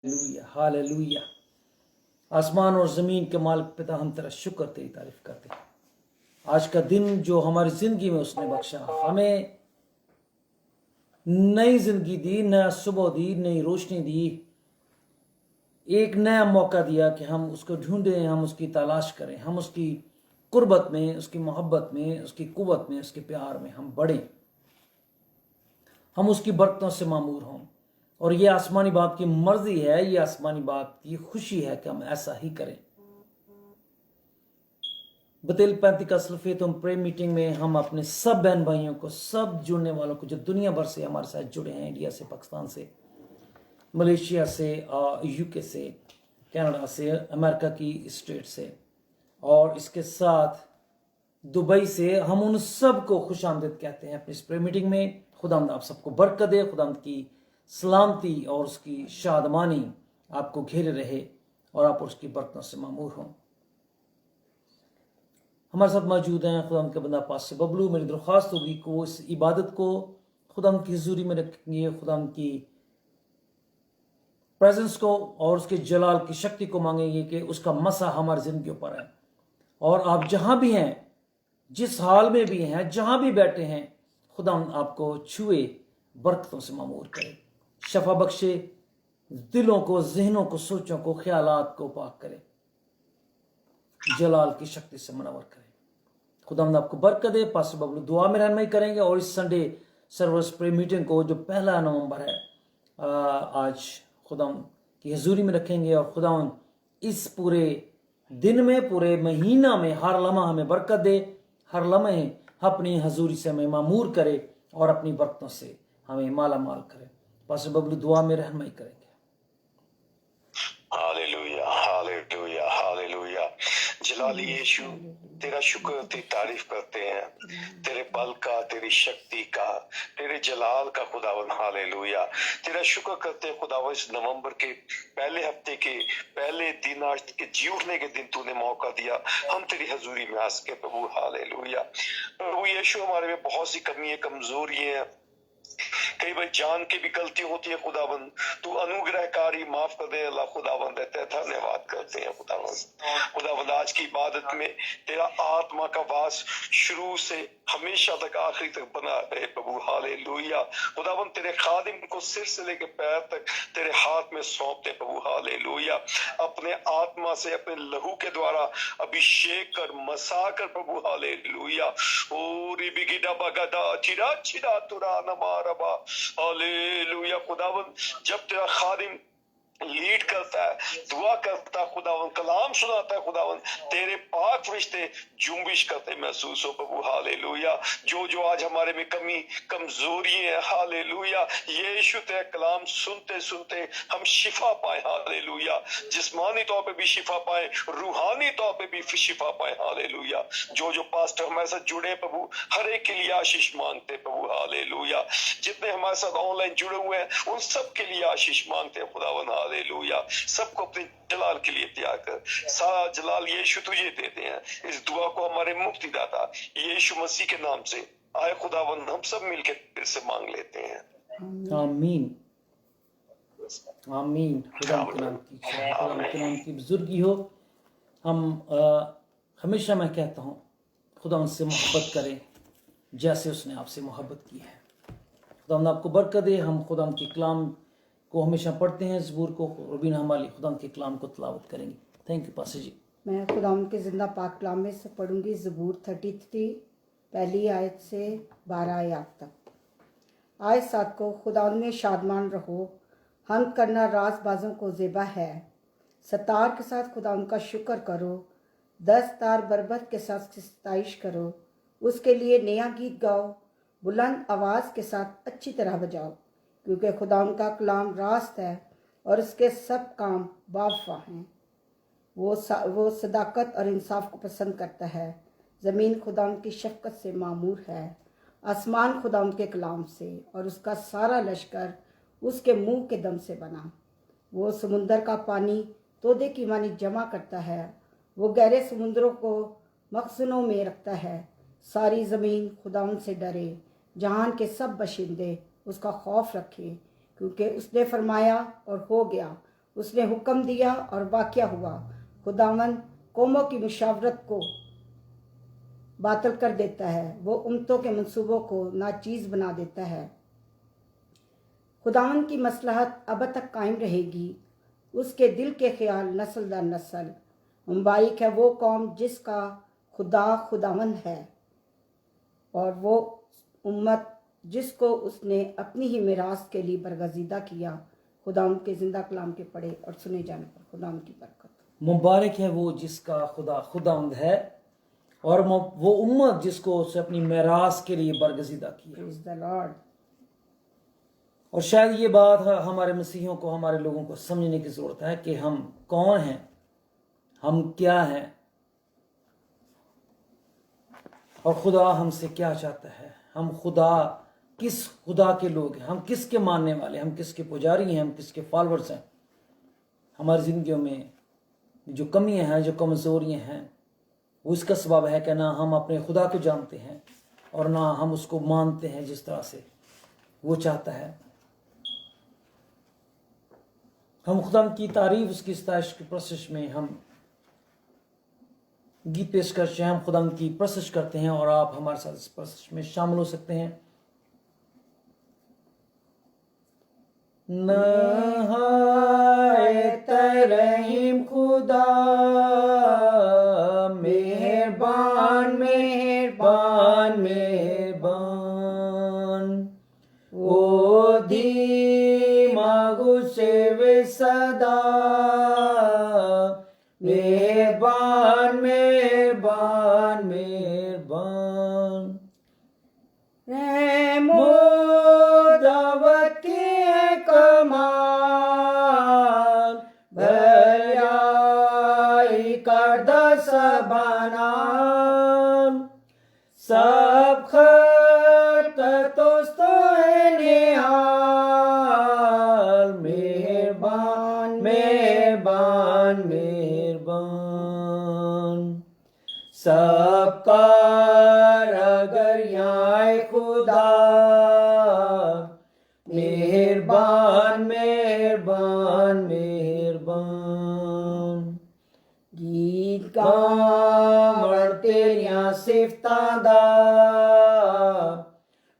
Hallelujah hallelujah. आसमान और ज़मीन के मालिक पिता, हम तेरा शुक्र तेरी तारीफ करते हैं। आज का दिन जो हमारी ज़िंदगी में उसने बख्शा, हमें नई ज़िंदगी दी, नया सुबह दी, नई रोशनी दी, एक नया मौका दिया कि हम उसको ढूंढें, हम उसकी तलाश करें, हम उसकी कुर्बत में, उसकी मोहब्बत में, उसकी कुव्वत में, उसके प्यार में हम बढ़ें, हम उसकी बरकतों से मामूर हों। और ये आसमानी बाप की मर्जी है, ये आसमानी बाप की खुशी है कि हम ऐसा ही करें। बतेल 35 का सल्फेतुम प्रेयर मीटिंग में हम अपने सब बहन भाइयों को, सब जुड़ने वालों को जो दुनिया भर से हमारे साथ जुड़े हैं, इंडिया से, पाकिस्तान से, मलेशिया से, यूके से, कनाडा से, अमेरिका की स्टेट से, और इसके साथ दुबई से, हम उन सब को खुश आमदीद कहते हैं अपनी इस प्रेयर मीटिंग में। खुदावंद आप सबको बरकत दे, खुदावंद की सलामती और उसकी शादमानी आपको घेरे रहे और आप उसकी बरकतों से मामूर हों। हमारे साथ मौजूद हैं खुदावंद के बंदा पास से बबलू। मेरी दरख्वास्त होगी कि वो इस इबादत को खुदावंद की हुजूरी में रखेंगे, खुदावंद की प्रेजेंस को और उसके जलाल की शक्ति को मांगेंगे कि उसका मसा हमारी जिंदगियों पर है। और आप जहां भी हैं, जिस हाल में भी हैं, जहां भी बैठे हैं, खुदावंद आपको छुए, बरकतों से मामूर करे, शफा बख्शे, दिलों को, जहनों को, सोचों को, ख्यालात को पाक करे, जलाल की शक्ति से मनवर करे। खुदावंद आपको बरकत दे। पास्टर बबलू दुआ में रहनुमाई करेंगे और इस संडे सर्विस प्रेयर मीटिंग को जो 1 नवंबर है आज खुदावंद की हजूरी में रखेंगे। और खुदावंद इस पूरे दिन में, पूरे महीना में हर लम्हा हमें बरकत दे, हर लम्हे अपनी हजूरी से हमें मामूर करे और अपनी बरकतों से हमें माला माल करे। पास्टर बबलू दुआ में रहनुमाई करेंगे। Hallelujah hallelujah hallelujah. जलाली यीशु, तेरा शुक्र, तेरी तारीफ करते हैं, तेरे बल का, तेरी शक्ति का, तेरे जलाल का खुदावन। हालेलुया, तेरा शुक्र करते हैं खुदावन। इस नवंबर के पहले हफ्ते के पहले दिन, आज के जी उठने के दिन तूने मौका दिया, हम तेरी हजूरी में आ सके प्रभु। हालेलुया प्रभु यीशु, हमारे में बहुत सी कमियां, कमजोरियां हैं, कई बार जान के भी गलती होती है खुदाबंद, तू अनुग्रहकारी, माफ कर दे अल्लाह खुदाबंद। रहते धन्यवाद करते हैं खुदाबंद आज की इबादत में तेरा आत्मा का वास शुरू से हमेशा तक, आखिरी तक बना रहे प्रभु। हालेलुया खुदाबंद, तेरे खादिम को सिर से लेकर पैर तक तेरे हाथ में सौंपते प्रभु। हालेलुया, अपने आत्मा से, अपने लहू के द्वारा अभिषेक कर, मसा कर प्रभु। हालेलुया ओ रिबिगिडा बगदा चिरा चिरा तुरा नमारबा। हालेलुया खुदावन, जब तेरा खादिम लीड करता है, दुआ करता है खुदावन, कलाम सुनाता है खुदावन, तेरे पाक फरिश्ते जुम्बिश करते महसूस हो प्रभु। हालेलुया, जो जो आज हमारे में कमी, कमजोरी है, हालेलुया, यीशु तेरा कलाम सुनते सुनते हम शिफा पाए। हालेलुया, जिस्मानी तौर पे भी शिफा पाए, रूहानी तौर पे भी शिफा पाए। हालेलुया, जो जो पास्टर हमारे साथ जुड़े प्रभु, हर एक के लिए आशीष मांगते प्रभु। हालेलुया, जितने हमारे साथ ऑनलाइन जुड़े हुए हैं उन सब के लिए आशीष मांगते हैं खुदावन। हालेलुया, सबको अपने जलाल के लिए तैयार कर, सारा जलाल यीशु तुझे देते हैं। इस दुआ को हमारे मुक्तिदाता यीशु मसीह के नाम से आए खुदावन हम सब मिलकर फिर से मांग लेते हैं। आमीन आमीन। खुदा के नाम की, खुदा के नाम की बुजुर्गी हो। हम हमेशा, मैं कहता हूँ, खुदा उनसे मोहब्बत करें जैसे उसने आपसे मोहब्बत की है। खुदा आपको बरकत दे। हम खुदा के कलाम को हमेशा पढ़ते हैं, ज़बूर को, रबीन हमारी खुदा के कलाम को तलावत करेंगे। थैंक यू पास्टर जी। मैं खुदा के जिंदा पाक कलाम में से पढ़ूंगी ज़बूर 33 पहली आयत से 12 आयत तक। आयत 7 को, खुदा में शादमान रहो, हम करना राजबाजों को ज़ेबा है, सतार के साथ खुदा उनका शुक्र करो, 10 तार बरबत के साथ सताइश करो, उसके लिए नया गीत गाओ, बुलंद आवाज़ के साथ अच्छी तरह बजाओ, क्योंकि खुदा उनका कलाम रास्त है और उसके सब काम बावफा हैं। वो सदाकत और इंसाफ को पसंद करता है। ज़मीन खुदा उनकी शफकत से मामूर है, आसमान खुदा उनके कलाम से और उसका सारा लश्कर उसके मुंह के दम से बना। वो समुंदर का पानी तोदे की मानी जमा करता है, वो गहरे समुद्रों को मखज़नों में रखता है। सारी ज़मीन खुदा उनसे डरे, जहान के सब बशिंदे उसका खौफ रखें, क्योंकि उसने फरमाया और हो गया, उसने हुक्म दिया और वाक़या हुआ। खुदावंद कौमों की मुशावरत को बातिल कर देता है, वो उम्मतों के मंसूबों को नाचीज़ बना देता है। खुदावंद की मसलहत अब तक कायम रहेगी, उसके दिल के ख्याल नस्ल दर नस्ल। मुबारक है वो कौम जिसका खुदा खुदावंद है, और वो उम्मत जिसको उसने अपनी ही मिरास के लिए बरगजीदा किया। खुदावंद के जिंदा कलाम के पढ़े और सुने जाने पर खुदावंद की बरकत। मुबारक है वो जिसका खुदा खुदावंद है, और वो उम्मत जिसको उसने अपनी मेरास के लिए बरगजीदा किया। Praise the Lord. और शायद ये बात हमारे मसीहियों को, हमारे लोगों को समझने की ज़रूरत है कि हम कौन हैं, हम क्या हैं, और खुदा हमसे क्या चाहता है। हम किस खुदा के लोग हैं, हम किसके मानने वाले, हम किसके पुजारी हैं, हम किसके फॉलोअर्स हैं। हमारी ज़िंदगियों में जो कमियां हैं, जो कमज़ोरियां हैं, वो इसका सबब है कि ना हम अपने खुदा को जानते हैं और ना हम उसको मानते हैं जिस तरह से वो चाहता है। हम खुदा की तारीफ, उसकी सताइश की प्रशंसा में हम गीत पेश करते हैं, हम खुदा की प्रशंसा करते हैं, और आप हमारे साथ इस प्रशंसा में शामिल हो सकते हैं। नहायत रहीम खुदा, मेहरबान मेहरबान मेहरबान, ओ धीमा गुस्से वे सदा, मेहरबान मेहरबान मेहरबान। रहमो दावत की है कमाल, भलाई करदा सबानाम, सब खतोस्तो है निहाल, मेहरबान मेहरबान मेहरबान। सबका अगर यहाँ खुदा, मेहरबान मेहरबान मेहरबान। गीत गावण तेरियां सिफतां दा,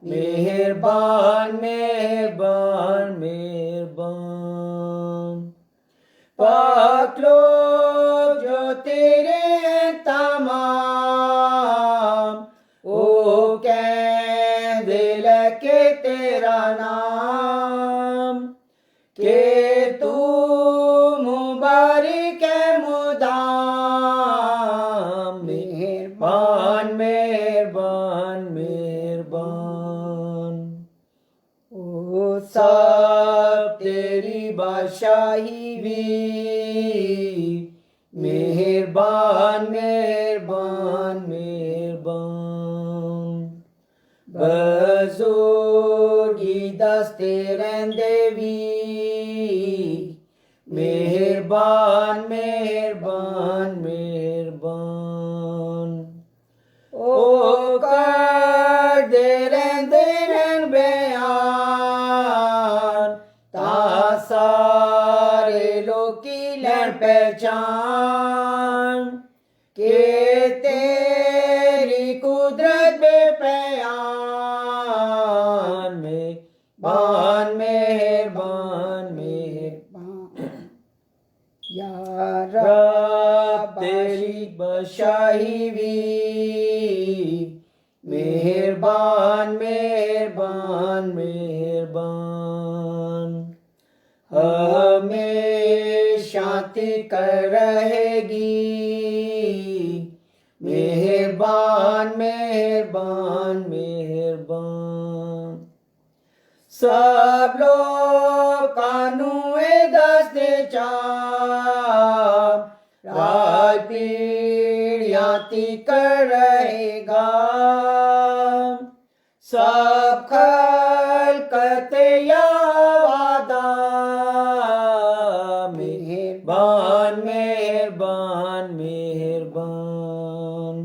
मेहरबान मेहरबान मेहरबान। पाक लोग जो तेरे हैं तमाम, ओ कहंदे लके तेरा नाम, के तू मुबारक है मुदाम, मेहरबान मेहरबान मेहरबान। ओ सब तेरी बादशाही भी, मेहरबान मेहरबान मेहरबान। बजुर्गी दसते रहंदे भी, मेहरबान मेहरबान मेहरबान। ओ कर दे रहंदे रहन बयान, ता सारे लोकी लैन पहचान, के तेरी कुदरत बेपयान, मेहरबान मेहरबान मेहरबान। या रब तेरी बादशाही भी, मेहरबान मेहरबान मेहरबान। हमेशा कर रहेगी, मेहरबान मेहरबान मेहरबान। सब लोग कानूए दसते चाप, राज पीढ़ियां कर रहेगा, सब खलकते या वादा, मेहरबान मेहरबान मेहरबान।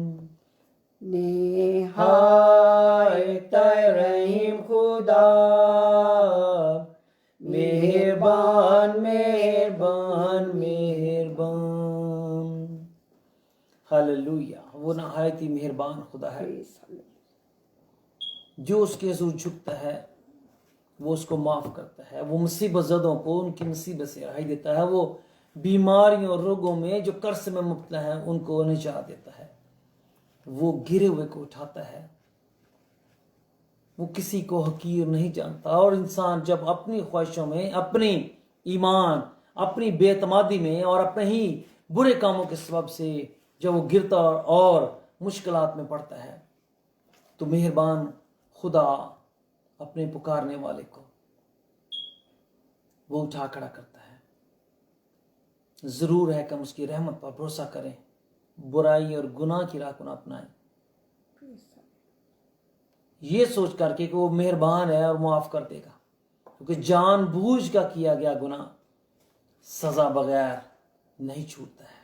निहायत रहीम खुदा, मेहरबान मेहरबान مہربان ہاللویا وہ نہایت ہی مہربان خدا ہے جو اس کے حضور جھکتا ہے وہ اس کو معاف کرتا ہے وہ مصیبت زدوں کو ان کی مصیبت سے رہائی دیتا ہے وہ بیماریوں اور روگوں میں جو قرض میں مبتلا ہیں ان کو نجات دیتا ہے وہ گرے ہوئے کو اٹھاتا ہے وہ کسی کو حقیر نہیں جانتا اور انسان جب اپنی خواہشوں میں اپنی ایمان اپنی بے اعتمادی میں اور اپنے ہی برے کاموں کے سبب سے جب وہ گرتا اور مشکلات میں پڑتا ہے تو مہربان خدا اپنے پکارنے والے کو وہ اٹھا کھڑا کرتا ہے ضرور ہے کہ ہم اس کی رحمت پر بھروسہ کریں برائی اور گناہ کی راہ کو نہ اپنائیں یہ سوچ کر کے کہ وہ مہربان ہے اور معاف کر دے گا کیونکہ جان بوجھ کا کیا گیا گناہ سزا بغیر نہیں چھوٹتا ہے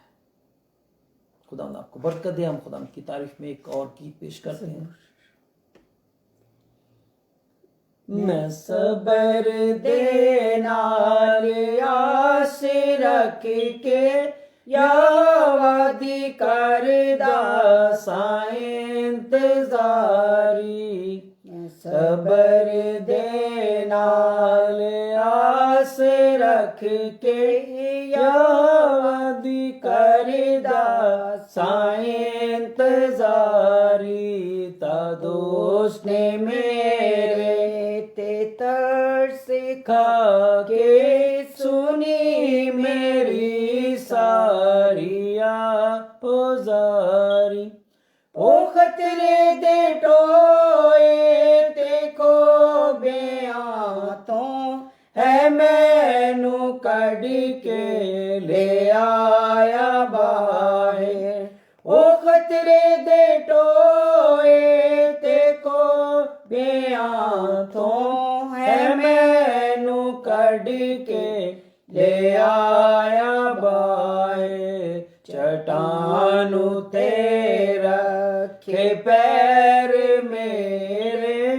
خدا آپ کو برکت دے ہم خدا کی تعریف میں ایک اور گیت پیش کرتے ہیں میں صبر دینا آس رکھ کے یا وادی کردہ سائیں انتظاری صبر دینا آس رکھ کے یا وادی کردہ سائیں انتظاری تا دوست نے میرے سکھا کے سنی میری ساری پوزاری او خطرے دے ٹوئے دیکھو بیاں تو ہے مینو کڈ کے لے آیا باہر او خطرے دے ٹوئے دیکھو بیاں تو ہے مینو کڈ کے لے آیا باہر چٹان تے رکھے پیر میرے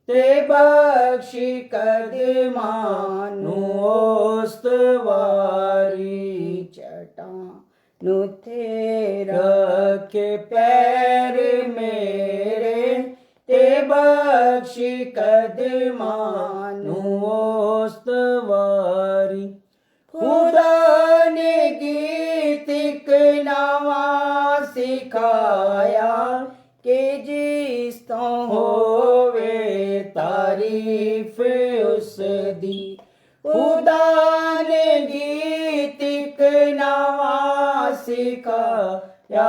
تے بخشی قدمانو استواری چٹان تے رکھے پیر میرے تے بخشی قدمانو استواری خدا نے گیت ایک نواں سکھایا کہ جس تو ہووے تعریف اس دی خدا نے گیت ایک نواں سکھایا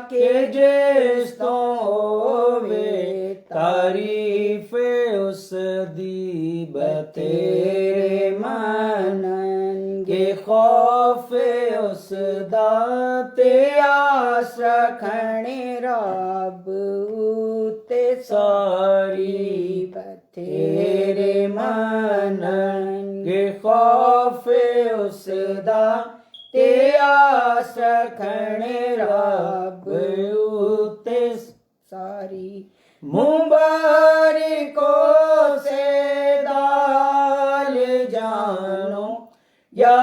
کہ جس تو ہووے تعریف اس دی بتیرے منن گے خوف اس دا تے آس رکھنے رب تے ساری بتیرے منن گے خوف اس دا تے آس رکھنے رب تے ساری مبارکوں سے دال جانو یا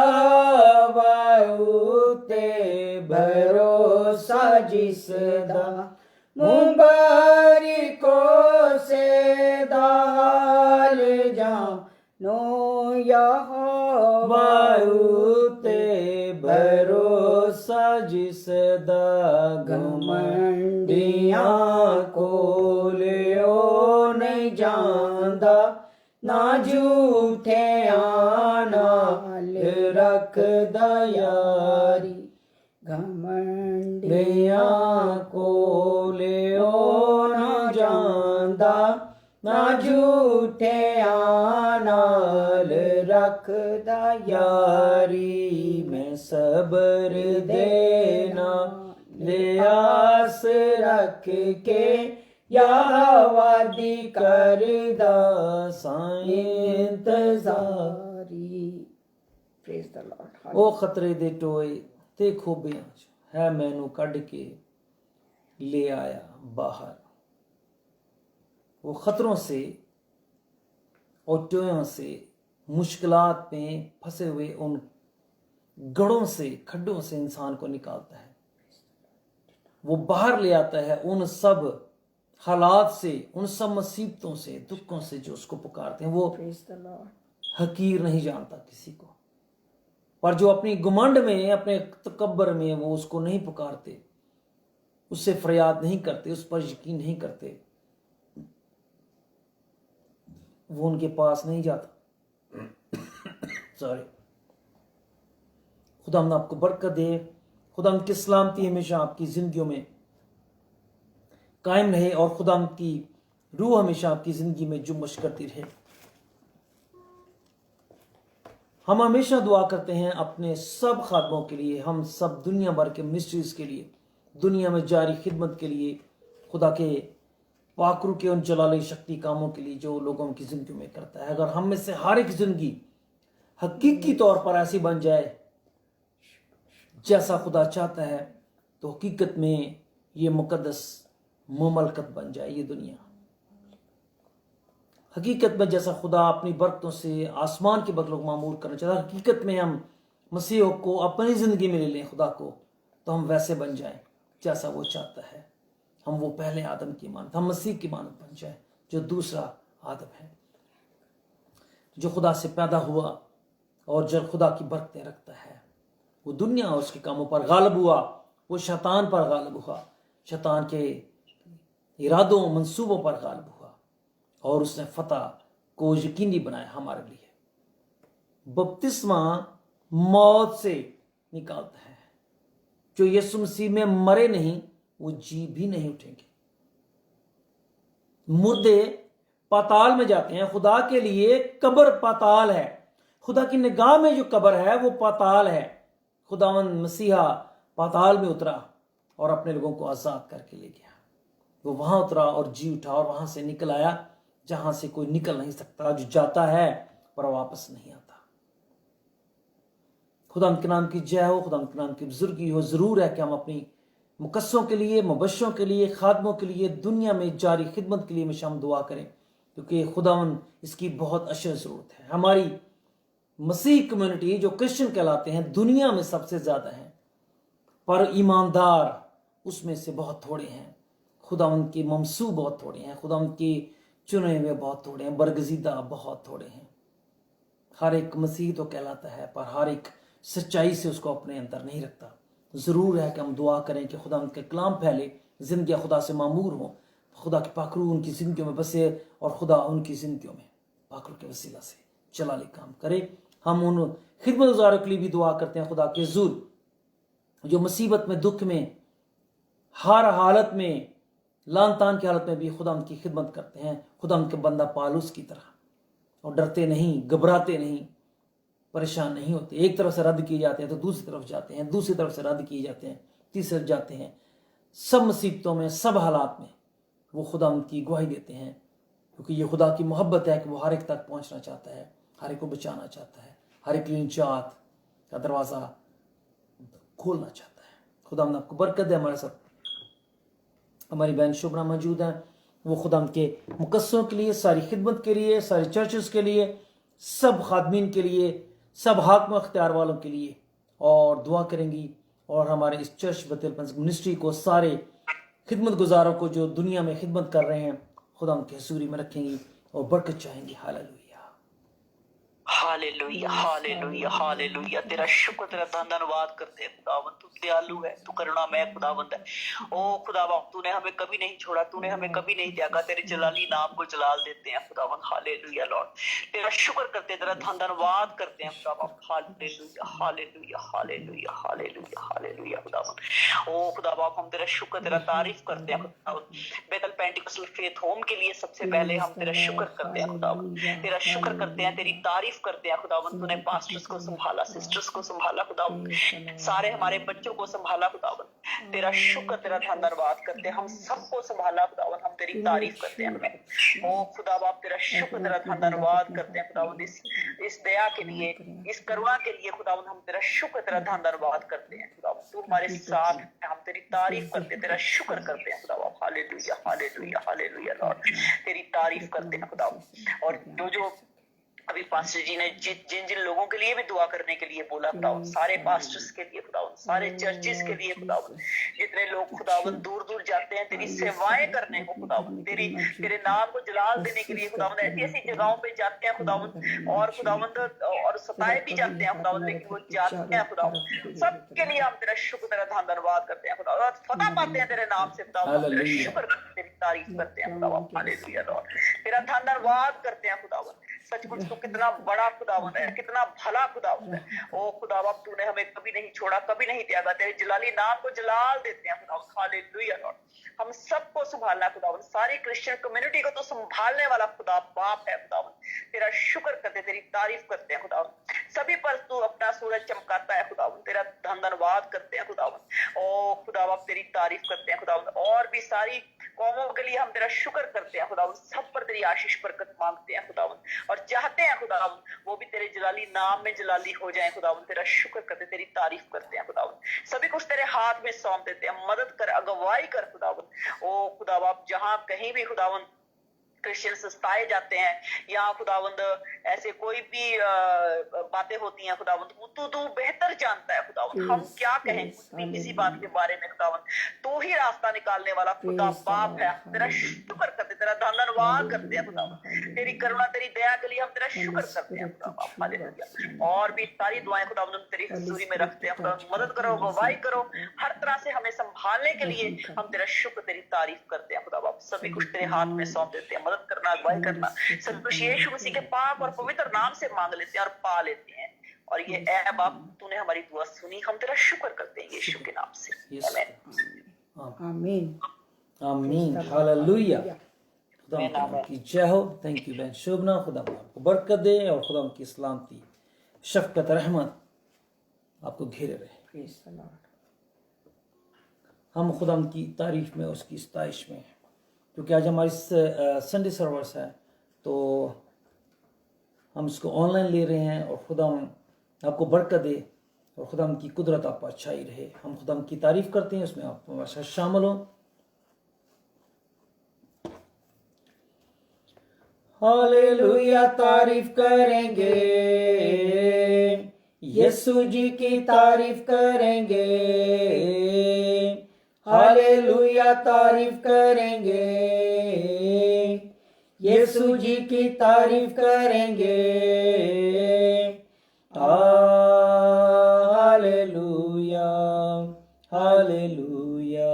تے بھروسہ جس دا مبارکوں سے دال جانو یا تے بھروسہ جس دا گھمنڈیاں کولو نہیں جاندا نہ جھوٹے نال رکھدا یاری گھمنڈیاں کولو نہ جاندا نہ جھوٹے نال رکھدا یاری میں صبر دینا لیاس رکھ کے یا وادی کردہ سائیں انتظاری او خطرے دے ٹوئے تے خوبیاں ہے مینو کڈ کے لے آیا باہر وہ خطروں سے اور ٹوئوں سے مشکلات میں پھنسے ہوئے ان गढ़ों से, खड्डों से इंसान को निकालता है, वो बाहर ले आता है उन सब हालात से, उन सब मुसीबतों से, दुखों से जो उसको पुकारते हैं। वो Praise the Lord. हकीर नहीं जानता किसी को, पर जो अपनी घमंड में, अपने तकब्बर में वो उसको नहीं पुकारते, उससे फरियाद नहीं करते, उस पर यकीन नहीं करते, वो उनके पास नहीं जाता। सॉरी। खुदा हम आपको बरकत दे, खुदा की सलामती हमेशा आपकी जिंदगियों में कायम रहे और खुदा की रूह हमेशा आपकी जिंदगी में जुम्मश करती रहे। हम हमेशा दुआ करते हैं अपने सब खादमों के लिए, हम सब दुनिया भर के मिस्ट्रीज के लिए, दुनिया में जारी खिदमत के लिए, खुदा के पाकरू के उन जलाली शक्ति कामों के लिए जो लोगों की जिंदगी में करता है। अगर हम में से हर एक जिंदगी हकीकी तौर पर ऐसी बन जाए जैसा खुदा चाहता है, तो हकीकत में ये मुकद्दस मुमलकत बन जाए ये दुनिया। हकीकत में जैसा खुदा अपनी बरकतों से आसमान के बगलों को मामूर करना चाहता है, हकीकत में हम मसीह को अपनी जिंदगी में ले लें खुदा को, तो हम वैसे बन जाएं जैसा वो चाहता है। हम वो पहले आदम की मानत, हम मसीह की मानत बन जाए जो दूसरा आदम है, जो खुदा से पैदा हुआ और जो खुदा की बरकतें रखता है। वो दुनिया और उसके कामों पर गालिब हुआ, वो शैतान पर गालिब हुआ, शैतान के इरादों मंसूबों पर गालिब हुआ और उसने फतह को यकीनी बनाया हमारे लिए। बपतिस्मा मौत से निकालता है। जो यीशु मसीह में मरे नहीं वो जी भी नहीं उठेंगे। मुर्दे पाताल में जाते हैं, खुदा के लिए कब्र पाताल है। खुदा की निगाह में जो कब्र है वो पाताल है। खुदावंद मसीहा पाताल में उतरा और अपने लोगों को आजाद करके ले गया। वो वहां उतरा और जी उठा और वहां से निकल आया जहां से कोई निकल नहीं सकता, जो जाता है पर वापस नहीं आता। खुदा के नाम की जय हो, खुदा के नाम की बुजुर्गी हो। जरूर है कि हम अपनी मुकस्सों के लिए, मुबश्शों के लिए, खादमों के लिए, दुनिया में जारी खिदमत के लिए हमेशा हम दुआ करें, क्योंकि खुदावन इसकी बहुत अशद जरूरत है। हमारी मसीह कम्युनिटी जो क्रिश्चियन कहलाते हैं दुनिया में सबसे ज्यादा हैं, पर ईमानदार उसमें से बहुत थोड़े हैं। खुदावन के ममसू बहुत थोड़े हैं, खुदावन के चुने हुए बहुत थोड़े हैं, बरगजीदा बहुत थोड़े हैं। हर एक मसीह तो कहलाता है पर हर एक सच्चाई से उसको अपने अंदर नहीं रखता। जरूर है कि हम दुआ करें कि खुदा उनके कलाम फैले, जिंदगी खुदा से मामूर हो, खुदा के पाकरू उनकी जिंदगियों में बसे और खुदा उनकी जिंदगियों में पाकरू के वसीला से जलाली काम करे। हम उन खिदमत गुजारों के लिए भी दुआ करते हैं खुदा के हुजूर, जो मुसीबत में, दुख में, हर हालत में, लान तान की हालत में भी खुदा उनकी खिदमत करते हैं। खुदा उनके बंदा पालूस की तरह, और डरते नहीं, घबराते नहीं, परेशान नहीं होते। एक तरफ से रद्द किए जाते हैं तो दूसरी तरफ जाते हैं, दूसरी तरफ से रद्द किए जाते हैं, तीसरी तरफ जाते हैं। सब मुसीबतों में, सब हालात में वो खुदा उनकी गवाही देते हैं, क्योंकि ये खुदा की मोहब्बत है कि वो हर एक तक पहुंचना चाहता है, हर एक को बचाना चाहता है, हर एक लिए निजात का दरवाज़ा खोलना चाहता है। खुदा ने आपको बरकत दे। हमारे साथ हमारी बहन शुभ्रा मौजूद है, वो खुदा के मुकस्सों के लिए, सारी खिदमत के लिए, सारी चर्चेस के लिए, सब खादमीन के लिए, सब हाकिम अख्तियार वालों के लिए और दुआ करेंगी। और हमारे इस चर्च बतेल मिनिस्ट्री को, सारे खिदमत गुजारों को जो दुनिया में खिदमत कर रहे हैं, खुदा उनके हजूरी में रखेंगी और बरकत चाहेंगी। Hallelujah, hallelujah, hallelujah, hallelujah. तेरा शुक्र, तेरा धन्यवाद करते हैं खुदावंद। तू दयालु है, तू करुणामय खुदावंद है। ओ खुदावंद, तूने हमें कभी नहीं छोड़ा, तूने हमें कभी नहीं त्यागा। तेरे जलाली नाम को जलाल देते हैं खुदावंद। हालेलुया लॉर्ड, तेरा शुक्र करते हैं, तेरा धन्यवाद करते हैं खुदावंद। Hallelujah, hallelujah, hallelujah, hallelujah, hallelujah खुदावंद। ओ खुदावंद, हम तेरा शुक्र, तेरा तारीफ करते हैं खुदावंद। बेथल पेंटिकॉस्टल फेथ होम के लिए सबसे पहले हम तेरा शुक्र करते हैं खुदावंद, तेरा शुक्र करते हैं, तेरी तारीफ करते हैं खुदावंद। तूने पास्टर्स को संभाला, सिस्टर्स को संभाला खुदावंद, सारे हमारे बच्चों को संभाला खुदावंद। तेरा शुक्र, तेरा धन्यवाद करते हैं, हम सबको संभाला खुदावंद। हम तेरी तारीफ करते हैं हमें। ओ खुदावंद, तेरा शुक्र, तेरा धन्यवाद करते हैं खुदावंद, इस दया के लिए, इस करुणा के लिए खुदावंद। हम तेरा शुक्र, तेरा धन्यवाद करते हैं खुदावंद। तू हमारे साथ है, हम तेरी तारीफ करते हैं, तेरा शुक्र करते हैं खुदावंद। हालेलुया, हालेलुया, हालेलुया लॉर्ड, तेरी तारीफ करते हैं खुदावंद। और जो अभी पास्टर जी ने जिन जिन लोगों के लिए भी दुआ करने के लिए बोला खुदावन, सारे पास्टर्स के लिए खुदावन, सारे चर्चिस के लिए खुदावन, जितने लोग खुदावन दूर दूर जाते हैं तेरी सेवाएं करने को खुदावन, तेरे नाम को जलाल देने के लिए खुदावन, ऐसी ऐसी जगहों पे जाते हैं खुदावन, और खुदावन और सताए भी जाते हैं खुदावन, लेकिन वो जाते हैं खुदावन, सबके लिए हम तेरा शुक्र तेरा धन्यवाद करते हैं खुदावन, और फतह पाते हैं तेरे नाम से खुदावन, तेरा शुक्र करते हैं, तेरी तारीफ करते हैं खुदावन, हालेलुया लॉर्ड, तेरा धन्यवाद करते हैं खुदावन। सचमुच तू कितना बड़ा खुदावन है, कितना भला खुदावन है। ओ खुदावा, तूने हमें कभी नहीं छोड़ा, कभी नहीं त्यागा, तेरे जलाली नाम को जलाल देते हैं खुदावन, हालेलुया लॉर्ड। हम सबको संभालना खुदावन, सारी क्रिश्चियन कम्युनिटी को तो संभालने वाला खुदा बाप है खुदावन, तेरा शुक्र करते, तेरी तारीफ करते हैं खुदावन, सभी पर तू अपना सूरज चमकाता है खुदावन, तेरा धन्यवाद करते हैं खुदावन। ओ खुदावा, तेरी तारीफ करते हैं खुदावन, और भी सारी कौमों के लिए हम तेरा शुक्र करते हैं खुदावन, सब पर तेरी आशीष बरकत मांगते हैं खुदावन, और चाहते हैं खुदावन वो भी तेरे जलाली नाम में जलाली हो जाए खुदावन, तेरा शुक्र करते, तेरी तारीफ करते हैं खुदावन, सभी कुछ तेरे हाथ में सौंप देते हैं, मदद कर, अगुवाई कर खुदावन। ओ खुदावा, जहां कहीं भी खुदावन क्रिश्चियन सताए जाते हैं, यहाँ खुदावंद ऐसे कोई भी बातें होती हैं खुदावंद, तू बेहतर जानता है खुदावंद, हम क्या कहें कुछ भी किसी बात के बारे में खुदावंद, तू ही रास्ता निकालने वाला खुदा बाप है, तेरा शुक्र करते, तेरा धन्यवाद करते हैं खुदावंद, तेरी करुणा तेरी दया के लिए हम तेरा शुक्र करते हैं खुदा बाप, हालेलुया। और भी सारी दुआएं खुदावंद तेरी हुजूरी में रखते हैं खुदावंद, मदद करो, अगुवाई करो, हर तरह से हमें संभालने के लिए हम तेरा शुक्र तेरी तारीफ करते हैं खुदा बाप, सभी कुछ तेरे हाथ में सौंप देते हैं, मदद करना, अगुवाई करना, सब कुछ यीशु मसीह के पाक और पवित्र नाम से मांग लेते हैं और पा लेते हैं। और ये ऐ बाप, तूने हमारी दुआ सुनी, हम तेरा शुक्र करते हैं यीशु के नाम से, आमीन आमीन, हालेलुया। खुदा की जय हो। थैंक यू बहन शोभना, खुदा आपको बरकत दे और खुदा की सलामती, शफकत, रहमत आपको घेरे रहे। हम खुदा की तारीफ में, उसकी सताइश में, क्योंकि आज हमारी संडे सर्विस है तो हम इसको ऑनलाइन ले रहे हैं, और खुदा आपको बरकत दे और खुदा की कुदरत आप पर अच्छाई रहे। हम खुदा की तारीफ करते हैं, उसमें आप हमारे साथ शामिल हो। हालेलुया, तारीफ करेंगे यीशु जी की तारीफ करेंगे, हालेलुया, तारीफ करेंगे यीशु जी की तारीफ करेंगे, hallelujah, hallelujah,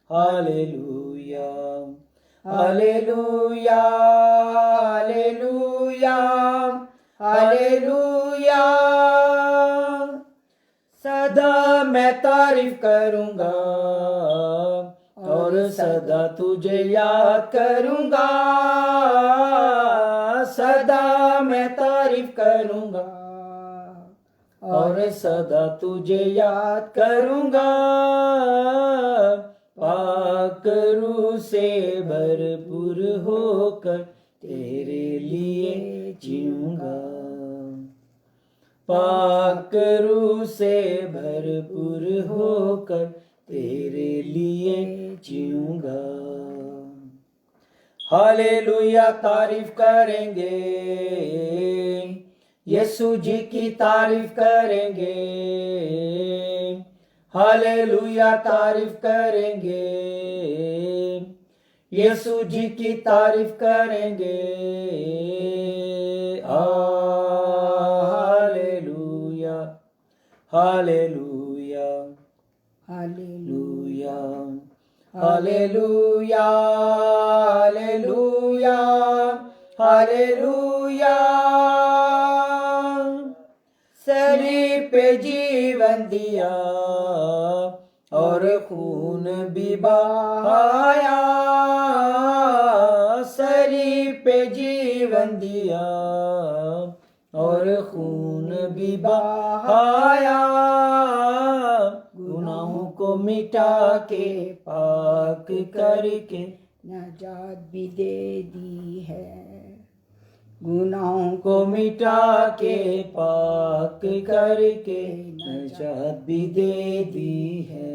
hallelujah, hallelujah, hallelujah, hallelujah. सदा मैं तारीफ करूंगा और सदा तुझे याद करूंगा, सदा मैं तारीफ करूंगा और सदा तुझे याद करूंगा, पाक रूह से भरपूर होकर तेरे लिए जीऊंगा, पाक रूह से भरपूर होकर तेरे लिए जीऊंगा। हालेलुया, तारीफ करेंगे यीशु जी की तारीफ करेंगे, हालेलुया, तारीफ करेंगे यीशु जी की तारीफ करेंगे, hallelujah, hallelujah, hallelujah, hallelujah, hallelujah, hallelujah. सलीब पे जीवन दिया और खून भी बहाया, सलीब पे जीवन दिया और खून भी बहाया, गुनाहों को मिटा के पाक करके नजात भी दे दी है, गुनाहों को मिटा के पाक करके नजात भी दे दी है।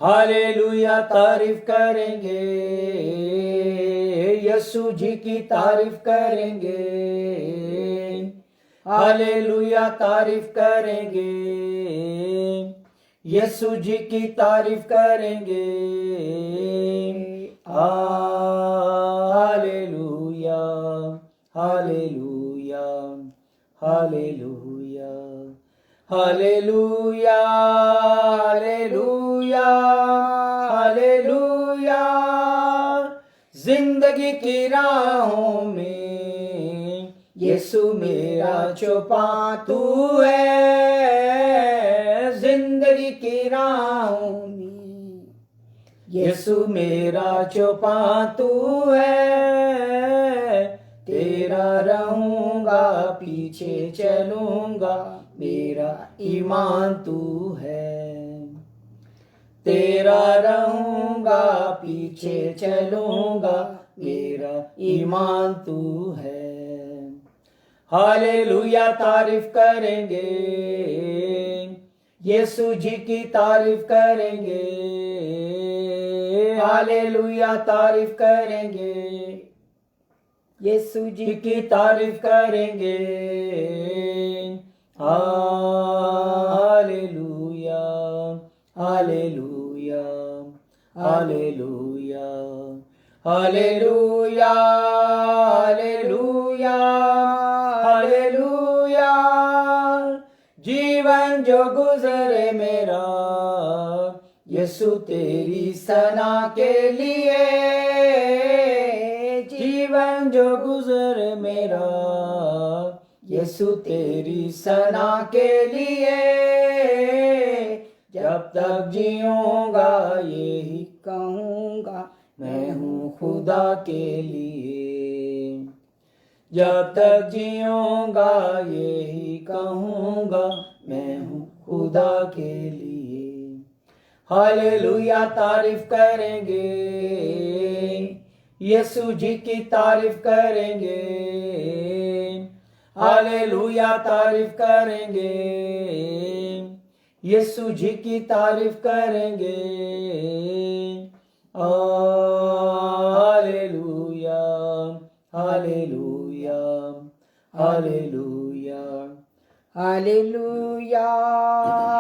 हालेलुया, तारीफ करेंगे यीशु जी की तारीफ करेंगे, हालेलुया तारीफ करेंगे, यीशु जी की तारीफ करेंगे, hallelujah hallelujah hallelujah hallelujah hallelujah hallelujah. जिंदगी की राहों में यीशु मेरा चौपां तू है, जिंदगी की राहों में यीशु मेरा चौपां तू है, तेरा रहूंगा पीछे चलूंगा मेरा ईमान तू है, तेरा रहूंगा पीछे चलूंगा मेरा ईमान तू है। हालेलुया तारीफ करेंगे, यीशु जी की तारीफ करेंगे, हालेलुया तारीफ करेंगे, यीशु जी की तारीफ करेंगे, hallelujah hallelujah hallelujah hallelujah hallelujah hallelujah. जीवन जो गुजरे मेरा यीशु तेरी सना के लिए, जीवन जो गुजरे मेरा यीशु तेरी सना के लिए, जब तक जीऊंगा यही कहूंगा मैं हूँ खुदा के लिए, जब तक जीऊंगा यही कहूंगा मैं हूँ खुदा के लिए। हालेलुया तारीफ करेंगे, यीशु जी की तारीफ करेंगे, हालेलुया तारीफ करेंगे, यीशु जी की तारीफ करेंगे, hallelujah hallelujah hallelujah hallelujah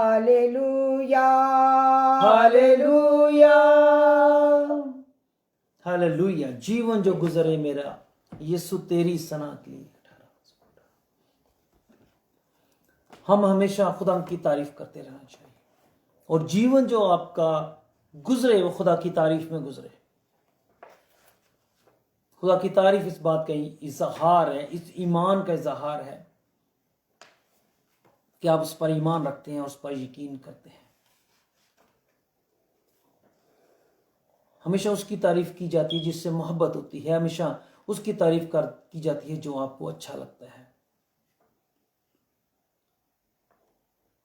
hallelujah hallelujah hallelujah. जीवन जो गुजरे मेरा यीशु तेरी सना के लिए। हम हमेशा खुदा की तारीफ करते रहना चाहिए, और जीवन जो आपका गुजरे वो खुदा की तारीफ में गुजरे। खुदा की तारीफ इस बात का इजहार है, इस ईमान का इजहार है कि आप उस पर ईमान रखते हैं, उस पर यकीन करते हैं। हमेशा उसकी तारीफ की जाती है जिससे मोहब्बत होती है, हमेशा उसकी तारीफ की जाती है जो आपको अच्छा लगता है।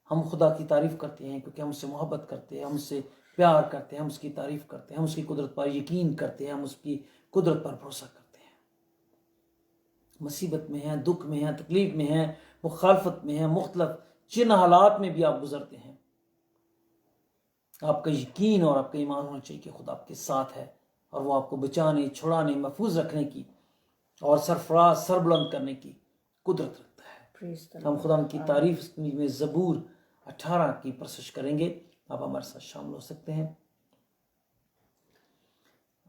हम खुदा की तारीफ करते हैं क्योंकि हम उससे मोहब्बत करते हैं, हम उससे प्यार करते हैं, हम उसकी तारीफ करते हैं, हम उसकी कुदरत पर यकीन करते हैं, हम उसकी कुदरत पर भरोसा करते हैं। मुसीबत में हैं, दुख में हैं, तकलीफ में हैं, मुखालफत में हैं, मुख्तलिफ जिन हालात में भी आप गुजरते हैं, आपका यकीन और आपका ईमान होना चाहिए कि खुदा आपके साथ है और वो आपको बचाने, छुड़ाने, महफूज रखने की और सरफराज सरबुलंद करने की कुदरत रखता है। हम खुदा की तारीफ में ज़बूर 18 की परसिश करेंगे। आप हमारे साथ शामिल हो सकते हैं।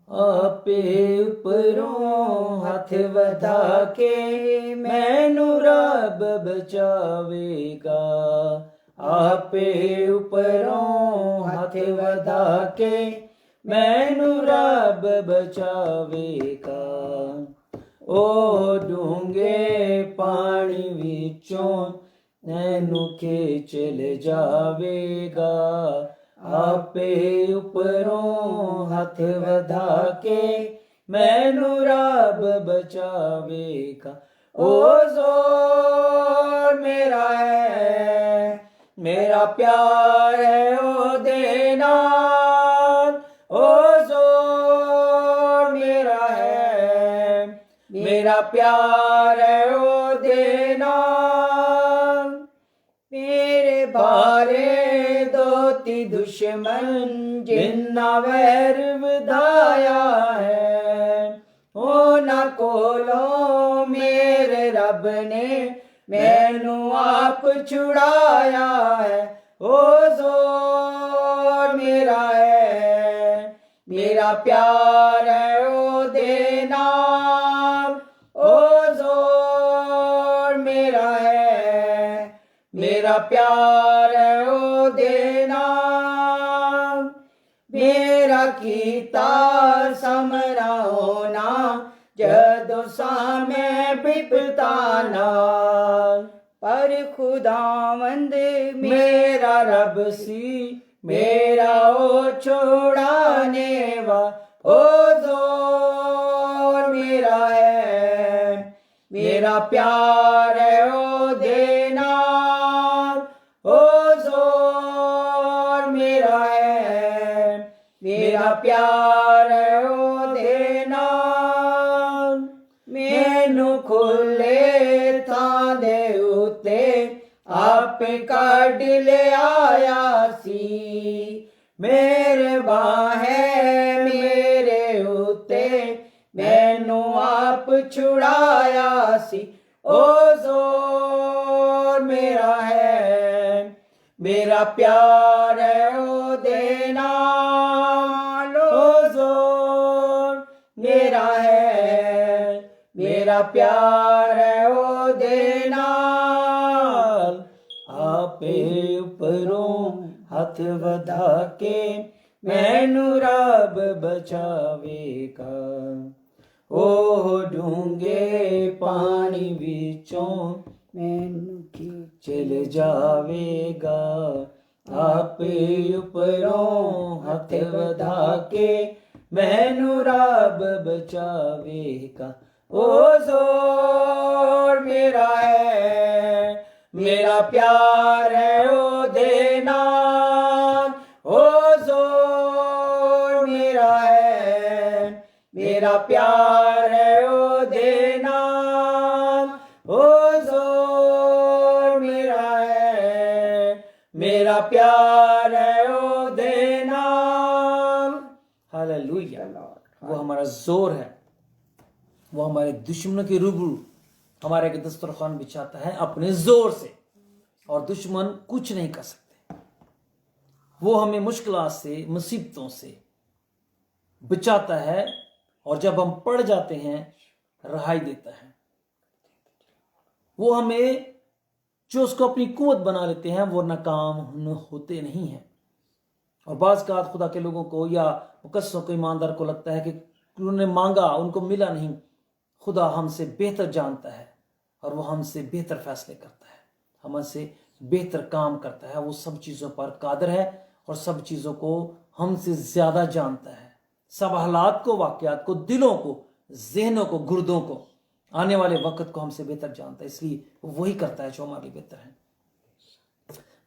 आपे उपरों हाथ वधा के मैनू रब बचावेगा, आपे उपरों हाथ वधा के मैनू रब बचावेगा, ओ डूंगे पानी विचों नैनू खींच ले जावेगा, आपे उपरों हाथ वधा के मैनू रब बचावेगा। ओ जोर मेरा है, मेरा प्यार है ओ देना, ओ जोर मेरा है, मेरा प्यार है ओ देना, मेरे बारे दोती दुश्मन जिन्ना वैर वधाया है, ओ ना खोलो मेरे रब ने मैनू आप छुड़ाया है ओ जोर मेरा है मेरा प्यार है ओ देना ओ जोर मेरा है मेरा प्यार है ओ देना मेरा कीता समरा होना जदों सामे बिपता नाल पर खुदावंद मेरा रब सी मेरा ओ छुड़ाने वा ओ जोर मेरा है मेरा प्यार है ओ देना ओ जोर मेरा है मेरा प्यार है ओ देना मैनू खुले थां दे उत्ते आपे कढ ले आया सी मेरे बाहें मेरे उत्ते मैनू आप छुड़ाया सी ओ जोर मेरा है मेरा प्यार है ओ देना ओ जोर मेरा है मेरा प्यार है ओ देना आपे उपरों हथ वधा के मैनू रब बचावेगा ओह डूंगे पानी विचों मैनू चल जावेगा आपे उपरों हथ वधा के मैनू रब बचावेगा ओ जोर मेरा है मेरा प्यार है ओ देना ओ जोर मेरा है मेरा प्यार है ओ देना ओ जोर मेरा है मेरा प्यार है ओ देना हालेलुया वो हमारा जोर है वो हमारे दुश्मनों के रूबरू हमारे के दस्तरखान बिछाता है अपने जोर से और दुश्मन कुछ नहीं कर सकते वो हमें मुश्किलात से मुसीबतों से बचाता है और जब हम पड़ जाते हैं रहाई देता है वो हमें जो उसको अपनी कुवत बना लेते हैं वो नाकाम होते नहीं हैं और बाज़ का खुदा के लोगों को या मुकस्सों को ईमानदार को लगता है कि उन्होंने मांगा उनको मिला नहीं खुदा हमसे बेहतर जानता है और वो हमसे बेहतर फैसले करता है हमसे बेहतर काम करता है वो सब चीज़ों पर कादर है और सब चीज़ों को हमसे ज़्यादा जानता है सब हालात को वाक़यात को दिलों को जहनों को गुर्दों को आने वाले वक्त को हमसे बेहतर जानता है इसलिए वो वही करता है जो हमारे लिए बेहतर है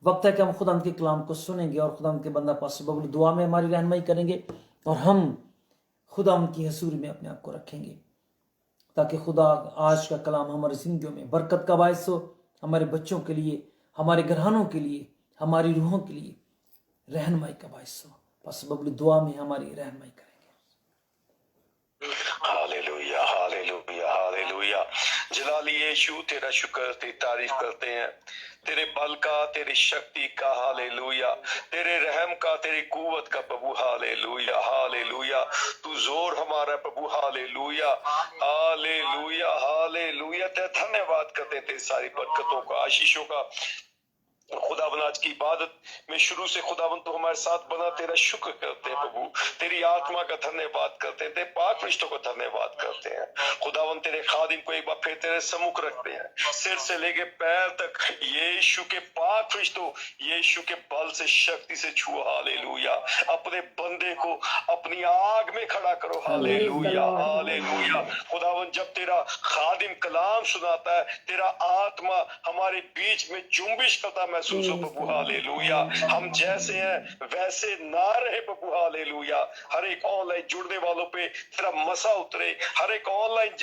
वक्त है कि हम खुदा के कलाम को सुनेंगे और खुदा के बंदा पास बबुल दुआ में हमारी रहनुमाई करेंगे और हम खुदा की हसूरी में अपने आप को रखेंगे ताकि खुदा आज का कलाम हमारी जिंदगियों में बरकत का बायस हो हमारे बच्चों के लिए हमारे घरानों के लिए हमारी रूहों के लिए रहनुमाई का बायस हो बस बबुल दुआ में हमारी रहनुमाई करेंगे हालेलुया हालेलुया हालेलुया जलाली यीशु तेरा शुक्र तेरी तारीफ करते हैं तेरे बल का तेरी शक्ति का हालेलुया तेरे रहम का तेरी कुवत का प्रभु हालेलुया हालेलुया तू जोर हमारा प्रभु हालेलुया हालेलुया हालेलुया तेरा धन्यवाद करते हैं तेरी सारी बरकतों का आशीषों का खुदावन आज की इबादत में शुरू से खुदावन तो हमारे साथ बना तेरा शुक्र करते हैं प्रभु तेरी आत्मा का धन्यवाद करते हैं तेरे पाक फरिश्तों का धन्यवाद करते हैं खुदावन तेरे खादिम को एक बार फिर तेरे सम्मुख रखते हैं सिर से लेके पैर तक यीशु के पाक फरिश्तों यीशु के बल से शक्ति से छुओ हालेलुया अपने बंदे को अपनी आग में खड़ा करो हालेलुया हालेलुया खुदावन जब तेरा खादिम कलाम सुनाता है तेरा आत्मा हमारे बीच में जुम्बिश करता महसूस हो प्रभु, हालेलुया। हम जैसे हैं वैसे ना रहे प्रभु, हालेलुया। हर एक ऑनलाइन जुड़ने वालों पे तेरा मसा उतरे, हर एक ऑनलाइन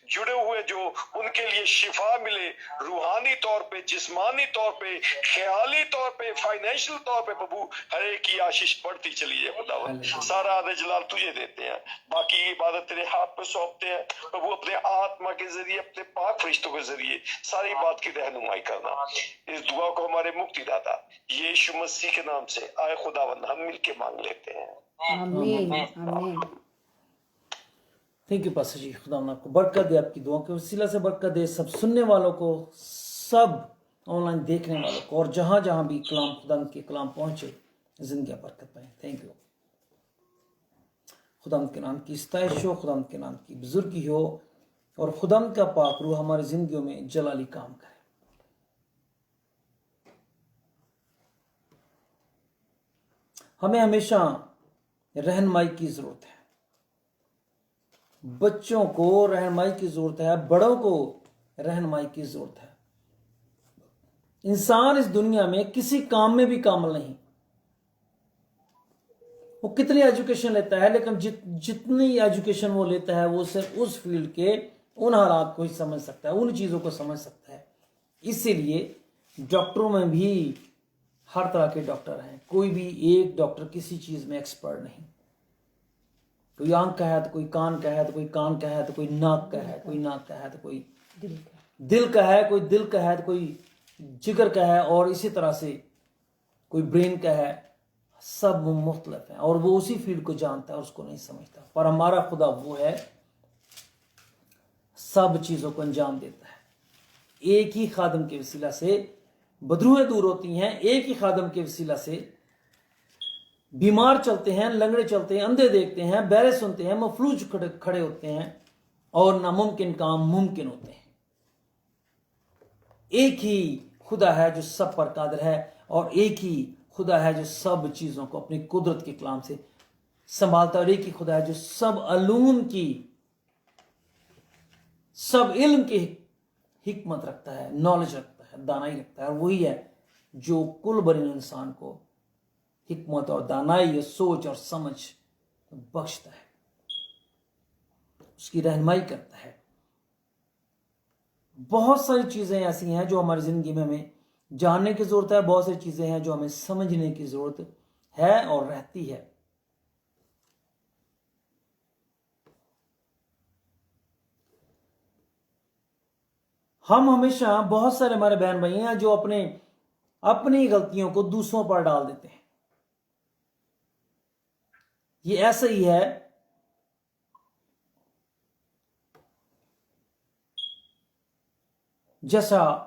जुड़े हुए जो उनके लिए शिफा मिले, रूहानी तौर पे, जिस्मानी तौर पे, ख्याली तौर पे, फाइनेंशियल तौर पे प्रभु, हर एक की आशीष बढ़ती चली है खुदावन। सारा आदर जलाल तुझे देते हैं, बाकी की इबादत तेरे हाथ पे सौंपते हैं प्रभु। अपने आत्मा के जरिए, अपने पाक फरिश्तों के जरिए सारी बात की रहनुमाई करना। इस दुआ को हमारे मुक्तिदाता यीशु मसीह के नाम से आए खुदावन हम मिलके मांग लेते हैं, आमीन आमीन। थैंक यू पास्टर जी, खुदा आपको बरकत दे, आपकी दुआ के वसीला से बरकत दे, सब सुनने वालों को, सब ऑनलाइन देखने वालों को, और जहां जहां भी कलाम खुदा के कलाम पहुंचे जिंदगी बरकत पाए। Thank you. खुदा के नाम की इस्ताइश हो, खुदा के नाम की बुजुर्गी हो, और खुदा का पाक रूह हमारी जिंदगियों में जलाली काम करे। हमें हमेशा रहनुमाई की जरूरत है, बच्चों को रहनुमाई की जरूरत है, बड़ों को रहनुमाई की जरूरत है। इंसान इस दुनिया में किसी काम में भी कामिल नहीं, वो कितनी एजुकेशन लेता है, लेकिन जितनी एजुकेशन वो लेता है वो सिर्फ उस फील्ड के उन हालात को ही समझ सकता है, उन चीजों को समझ सकता है। इसीलिए डॉक्टरों में भी हर तरह के डॉक्टर हैं, कोई भी एक डॉक्टर किसी चीज में एक्सपर्ट नहीं। कोई आंख का है तो कोई कान का है, तो कोई कान का है तो कोई नाक का है, कोई नाक का है तो कोई दिल का है, कोई दिल का है तो कोई जिगर का है, और इसी तरह से कोई ब्रेन का है। सब मुख्तलिफ है और वो उसी फील्ड को जानता है और उसको नहीं समझता। पर हमारा खुदा वो है, सब चीजों को अंजाम देता है। एक ही खादम के वसीला से बदरूहें दूर होती हैं, एक ही खादम के वसीला से बीमार चलते हैं, लंगड़े चलते हैं, अंधे देखते हैं, बहरे सुनते हैं, मफलूज खड़े होते हैं, और नामुमकिन काम मुमकिन होते हैं। एक ही खुदा है जो सब पर कादिर है, और एक ही खुदा है जो सब चीजों को अपनी कुदरत के कलाम से संभालता है, और एक ही खुदा है जो सब अलूम की, सब इल्म की हिकमत रखता है, नॉलेज रखता है, दानाई रखता है। और वही है जो कुल बरीन इंसान को हिकमत और दानाई और सोच और समझ बख्शता है, उसकी रहनुमाई करता है। बहुत सारी चीजें ऐसी हैं जो हमारी जिंदगी में हमें जानने की जरूरत है, बहुत सारी चीजें हैं जो हमें समझने की जरूरत है और रहती है। हम हमेशा, बहुत सारे हमारे बहन भाई हैं जो अपनी गलतियों को दूसरों पर डाल देते हैं। ये ऐसा ही है जैसा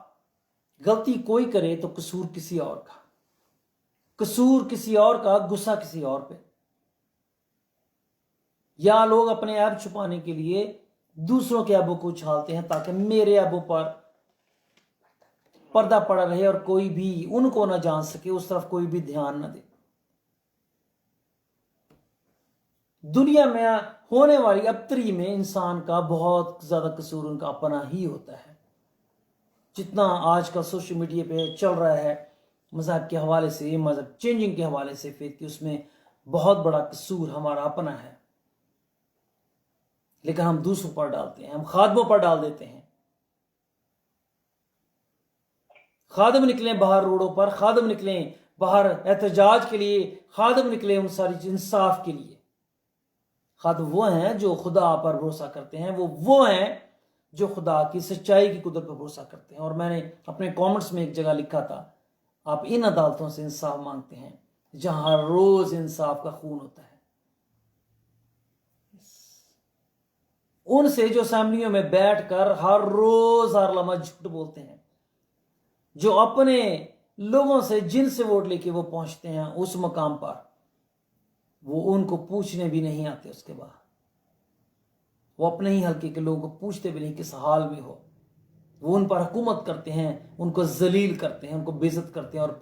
गलती कोई करे तो कसूर किसी और का, कसूर किसी और का, गुस्सा किसी और पे, या लोग अपने ऐब छुपाने के लिए दूसरों के ऐबों को उछालते हैं ताकि मेरे ऐबों पर पर्दा पड़ा रहे और कोई भी उनको ना जान सके, उस तरफ कोई भी ध्यान ना दे। दुनिया में होने वाली अबतरी में इंसान का बहुत ज्यादा कसूर उनका अपना ही होता है। जितना आज का सोशल मीडिया पे चल रहा है मजहब के हवाले से, मजहब चेंजिंग के हवाले से, फेथ की, उसमें बहुत बड़ा कसूर हमारा अपना है, लेकिन हम दूसरों पर डालते हैं, हम खादमों पर डाल देते हैं। खादम निकले बाहर रोडों पर, खादम निकले बाहर एहतजाज के लिए, खादम निकले उन सारी इंसाफ के लिए। खादम वो हैं जो खुदा पर भरोसा करते हैं, वो हैं जो खुदा की सच्चाई की कुदरत पर भरोसा करते हैं। और मैंने अपने कमेंट्स में एक जगह लिखा था, आप इन अदालतों से इंसाफ मांगते हैं जहां हर रोज इंसाफ का खून होता है। उनसे जो असेंबलियों में बैठकर हर रोज हर लम्हा झूठ बोलते हैं, जो अपने लोगों से जिनसे वोट लेके वो पहुंचते हैं उस मकाम पर, वो उनको पूछने भी नहीं आते। उसके बाद वो अपने ही हल्के के लोगों को पूछते भी नहीं किस हाल में हो। वो उन पर हुकूमत करते हैं, उनको जलील करते हैं, उनको बेइज्जत करते हैं, और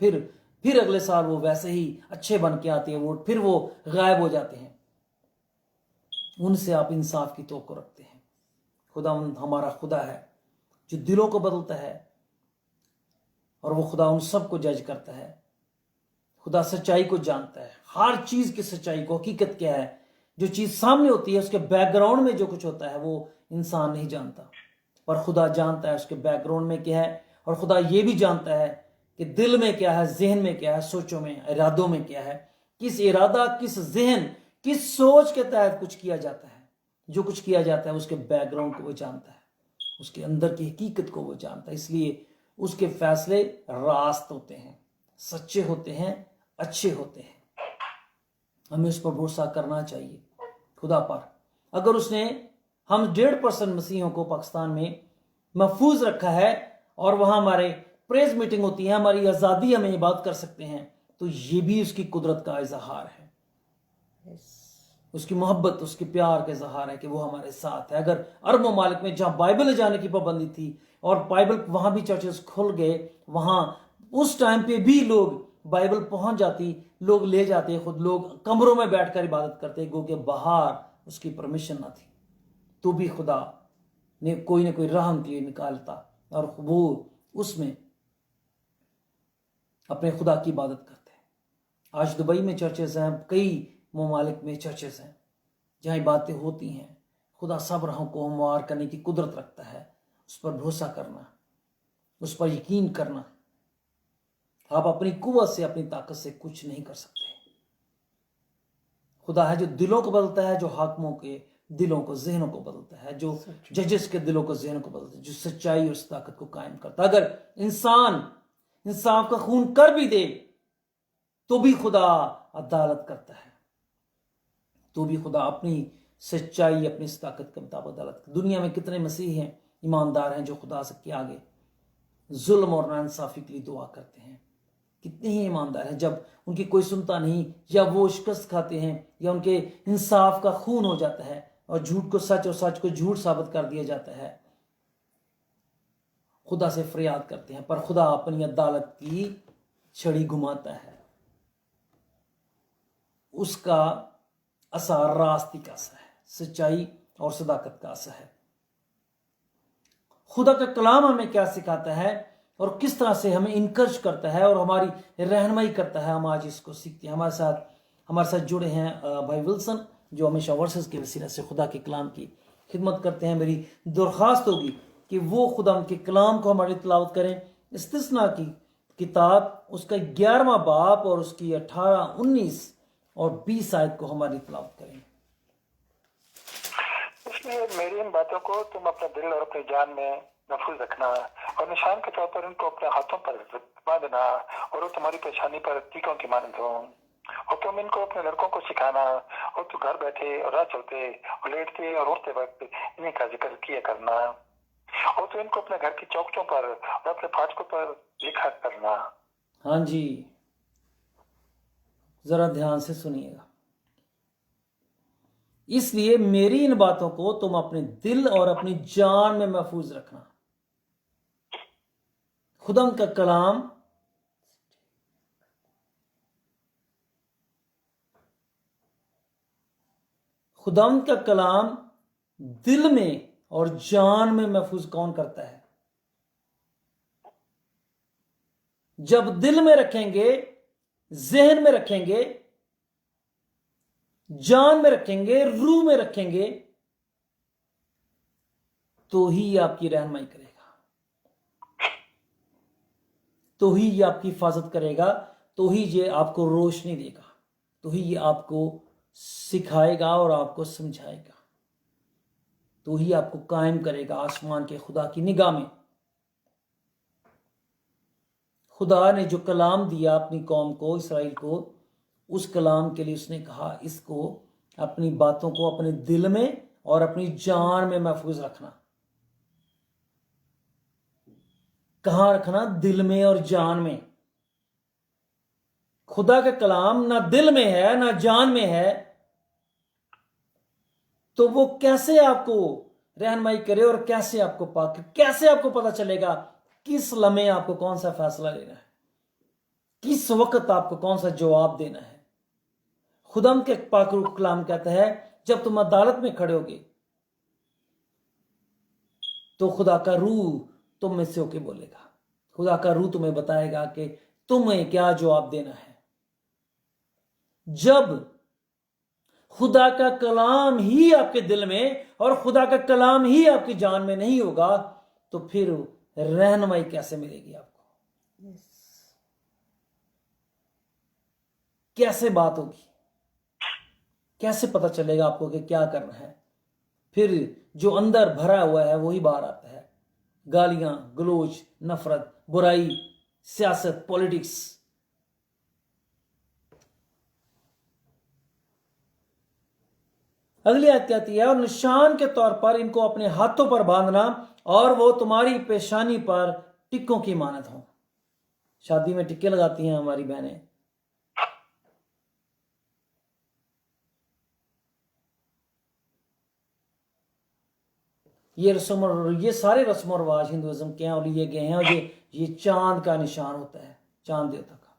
फिर अगले साल वो वैसे ही अच्छे बन के आते हैं वोट, फिर वो गायब हो जाते हैं। उनसे आप इंसाफ की तवक्को रखते हैं। खुदा हमारा खुदा है जो दिलों को बदलता है, और वो खुदा उन सब को जज करता है। खुदा सच्चाई को जानता है, हर चीज की सच्चाई को, हकीकत क्या है, जो चीज सामने होती है उसके बैकग्राउंड में जो कुछ होता है वो इंसान नहीं जानता, पर खुदा जानता है उसके बैकग्राउंड में क्या है। और खुदा ये भी जानता है कि दिल में क्या है, जहन में क्या है, सोचों में, इरादों में क्या है, किस इरादा, किस जहन, किस सोच के तहत कुछ किया जाता है। जो कुछ किया जाता है उसके बैकग्राउंड को वो जानता है, उसके अंदर की हकीकत को वो जानता है। इसलिए उसके फैसले रास्त होते हैं, सच्चे होते हैं, अच्छे होते हैं। हमें उस पर भरोसा करना चाहिए, खुदा पर। अगर उसने हम 1.5% मसीहों को पाकिस्तान में महफूज रखा है और वहां हमारे प्रेज मीटिंग होती है, हमारी आज़ादी, हम ये बात कर सकते हैं, तो ये भी उसकी कुदरत का इजहार है, उसकी मोहब्बत, उसके प्यार का इजहार है कि वो हमारे साथ है। अगर अरब ममालिक में जहां बाइबल ले जाने की पाबंदी थी और बाइबल वहां भी चर्चेस खुल गए, वहां उस टाइम पे भी लोग बाइबल पहुंच जाती, लोग ले जाते, खुद लोग कमरों में बैठकर इबादत करते, गो के बाहर उसकी परमिशन ना थी, तो भी खुदा ने कोई ना कोई राह उनके लिए निकालता और वो उसमें अपने खुदा की इबादत करते हैं। आज दुबई में चर्चेस हैं, कई ममालिक में चर्चेस हैं जहाँ बातें होती हैं। खुदा सब राहों को हमवार करने की कुदरत रखता है, उस पर भरोसा करना, उस पर यकीन करना। आप अपनी कुव्वत से, अपनी ताकत से कुछ नहीं कर सकते। खुदा है जो दिलों को बदलता है, जो हाकिमों के दिलों को, जहनों को बदलता है, जो जजेस के दिलों को, जहनों को बदलता है, जो सच्चाई और ताकत को कायम करता है। अगर इंसान इंसाफ का खून कर भी दे तो भी खुदा अदालत करता है, तो भी खुदा अपनी सच्चाई, अपनी इस ताकत के मुताबिक अदालत। दुनिया में कितने मसीह हैं, ईमानदार हैं, जो खुदा से के आगे जुल्म और नाइंसाफी के लिए दुआ करते हैं। कितने ही ईमानदार हैं, जब उनकी कोई सुनता नहीं, या वो शिकस्त खाते हैं, या उनके इंसाफ का खून हो जाता है और झूठ को सच और सच को झूठ साबित कर दिया जाता है, खुदा से फरियाद करते हैं, पर खुदा अपनी अदालत की छड़ी घुमाता है। उसका असर रास्ते का असर है, सच्चाई और सदाकत का असर है। खुदा का कलाम हमें क्या सिखाता है और किस तरह से हमें इनकरेज करता है और हमारी रहनुमाई करता है, हम आज इसको सीखते हैं। हमारे साथ जुड़े हैं भाई विल्सन, जो हमेशा वर्सेस के वसीले से खुदा के कलाम की खिदमत करते हैं। मेरी दरख्वास्त होगी कि वो खुदा के कलाम को हमारी तिलावत करें। इस्तिस्ना की किताब, उसका 11वां बाब और उसकी 18, 19 और 20 आयत को हमारी तिलावत करें। इसलिए मेरी इन बातों को तुम अपने दिल और अपनी जान में महफूज रखना और निशान के तौर पर इनको अपने हाथों पर बांधना, और वो तुम्हारी पेशानी पर टीकों की मानंद हो। और तुम इनको अपने लड़कों को सिखाना, और तू घर बैठे और राह चलते और लेटते और उठते वक्त इन्हीं का जिक्र किया करना। और तू इनको अपने घर की चौखटों पर और अपने फाटकों पर लिखा करना। हाँ जी, जरा ध्यान से सुनिएगा। इसलिए मेरी इन बातों को तुम अपने दिल और अपनी जान में महफूज रखना। खुदा का कलाम दिल में और जान में महफूज कौन करता है? जब दिल में रखेंगे, जहन में रखेंगे, जान में रखेंगे, रूह में रखेंगे, तो ही ये आपकी रहनुमाई करेगा, तो ही ये आपकी हिफाजत करेगा, तो ही ये आपको रोशनी देगा, तो ही ये आपको सिखाएगा और आपको समझाएगा, तो ही आपको कायम करेगा आसमान के खुदा की निगाह में। खुदा ने जो कलाम दिया अपनी कौम को, इसराइल को, उस कलाम के लिए उसने कहा इसको, अपनी बातों को अपने दिल में और अपनी जान में महफूज रखना। कहां रखना? दिल में और जान में। खुदा का कलाम ना दिल में है ना जान में है, तो वो कैसे आपको रहनुमाई करे और कैसे आपको पाक, कैसे आपको पता चलेगा किस लम्हे आपको कौन सा फैसला लेना है, किस वक्त आपको कौन सा जवाब देना है। खुदा के पाक कलाम कहता है जब तुम अदालत में खड़े होगे तो खुदा का रूह तुम में से होके बोलेगा। खुदा का रूह तुम्हें बताएगा कि तुम्हें क्या जवाब देना है। जब खुदा का कलाम ही आपके दिल में और खुदा का कलाम ही आपकी जान में नहीं होगा तो फिर रहनुमाई कैसे मिलेगी आपको? कैसे बात होगी? कैसे पता चलेगा आपको कि क्या करना है? फिर जो अंदर भरा हुआ है वही बाहर आता है। गालियां, गलोच, नफरत, बुराई, सियासत, पॉलिटिक्स। अगली आयत कहती है, और निशान के तौर पर इनको अपने हाथों पर बांधना और वो तुम्हारी पेशानी पर टिक्कों की मानत हो। शादी में टिक्के लगाती हैं हमारी बहनें। ये सारे रस्म और रिवाज हिंदुइज्म के हैं और लिए गए हैं, और ये चांद का निशान होता है, चांद देवता का।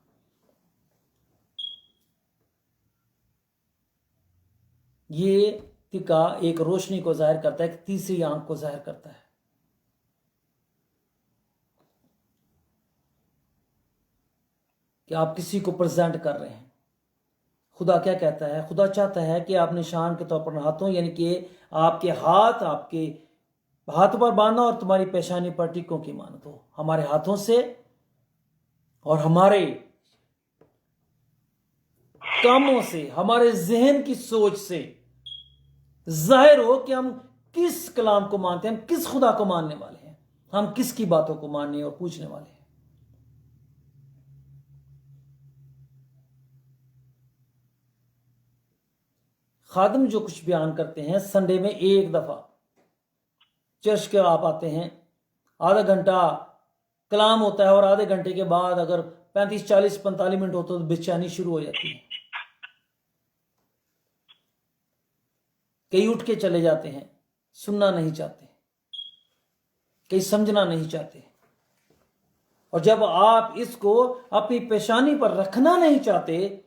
ये टिक्का एक रोशनी को जाहिर करता है, एक तीसरी आंख को जाहिर करता है। कि आप किसी को प्रेजेंट कर रहे हैं। खुदा क्या कहता है? खुदा चाहता है कि आप निशान के तौर पर हाथों, यानी कि आपके हाथों पर बांधना और तुम्हारी पेशानी पर टिक्कों की मानत हो। हमारे हाथों से और हमारे कामों से, हमारे जहन की सोच से जाहिर हो कि हम किस कलाम को मानते हैं, हम किस खुदा को मानने वाले हैं, हम किसकी बातों को मानने और पूछने वाले हैं। खादिम जो कुछ बयान करते हैं, संडे में एक दफा चर्च के आप आते हैं, आधा घंटा कलाम होता है और आधे घंटे के बाद अगर 35, 40, 45 मिनट होते तो बेचैनी शुरू हो जाती है। कई उठ के चले जाते हैं, सुनना नहीं चाहते, कई समझना नहीं चाहते। और जब आप इसको अपनी पेशानी पर रखना नहीं चाहते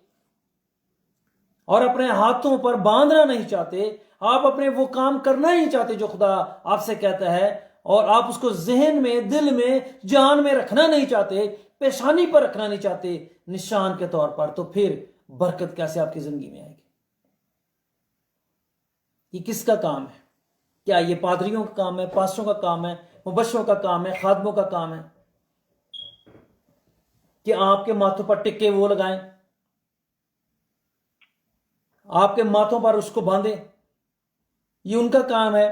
और अपने हाथों पर बांधना नहीं चाहते, आप अपने वो काम करना ही चाहते जो खुदा आपसे कहता है, और आप उसको जहन में, दिल में, जान में रखना नहीं चाहते, पेशानी पर रखना नहीं चाहते निशान के तौर पर, तो फिर बरकत कैसे आपकी जिंदगी में आएगी? ये किसका काम है? क्या ये पादरियों का काम है, पास्टरों का काम है, मुबश्शिरों का काम है, खादमों का काम है कि आपके माथों पर टिक्के वो लगाएं, आपके माथों पर उसको बांधे? ये उनका काम है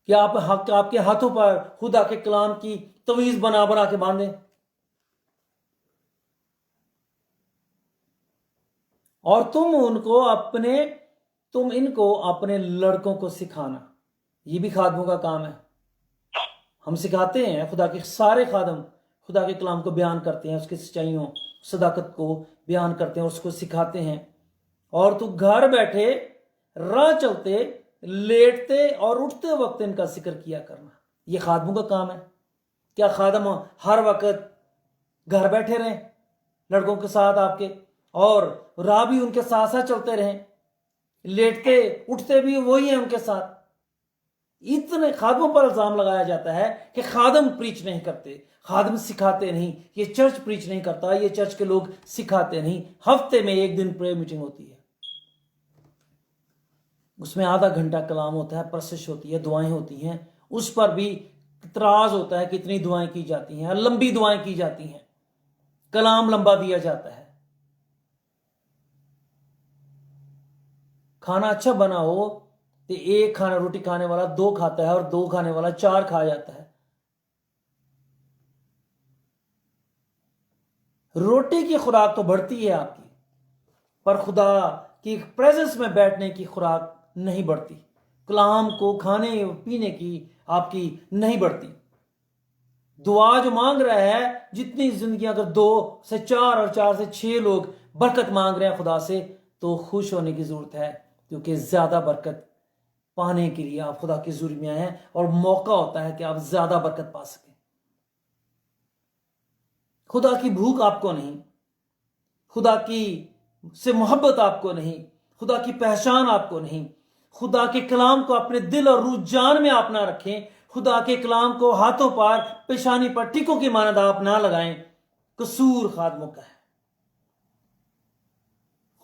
कि आपके हाथों पर खुदा के कलाम की तवीज बना बना के बांधे? और तुम इनको अपने लड़कों को सिखाना, ये भी खादमों का काम है। हम सिखाते हैं, खुदा के सारे खादम खुदा के कलाम को बयान करते हैं, उसकी सच्चाइयों, सदाकत को बयान करते हैं, उसको सिखाते हैं। और तू घर बैठे, राह चलते, लेटते और उठते वक्त इनका जिक्र किया करना, ये खादमों का काम है। क्या खादम हर वक्त घर बैठे रहें लड़कों के साथ आपके, और राह भी उनके साथ साथ चलते रहें, लेटते उठते भी वही है उनके साथ? इतने खादमों पर इल्जाम लगाया जाता है कि खादम प्रीच नहीं करते, खादम सिखाते नहीं, ये चर्च प्रीच नहीं करता, ये चर्च के लोग सिखाते नहीं। हफ्ते में एक दिन प्रेयर मीटिंग होती है, उसमें आधा घंटा कलाम होता है, परसिश होती है, दुआएं होती हैं, उस पर भी इतराज होता है कि इतनी दुआएं की जाती हैं, लंबी दुआएं की जाती हैं, कलाम लंबा दिया जाता है। खाना अच्छा बना हो तो एक खाना रोटी खाने वाला 2 खाता है और 2 खाने वाला 4 खा जाता है। रोटी की खुराक तो बढ़ती है आपकी, पर खुदा की प्रेजेंस में बैठने की खुराक नहीं बढ़ती, कलाम को खाने पीने की आपकी नहीं बढ़ती। दुआ जो मांग रहा है, जितनी जिंदगी अगर 2 से 4 और 4 से 6 लोग बरकत मांग रहे हैं खुदा से, तो खुश होने की जरूरत है, क्योंकि ज्यादा बरकत पाने के लिए आप खुदा की जुर्म में आए हैं और मौका होता है कि आप ज्यादा बरकत पा सकें। खुदा की भूख आपको नहीं, खुदा की से मोहब्बत आपको नहीं, खुदा की पहचान आपको नहीं, खुदा के कलाम को अपने दिल और रूह जान में आप ना रखें, खुदा के कलाम को हाथों पर, पेशानी पर टिकों की मानद आप ना लगाएं। कसूर खादमों का है,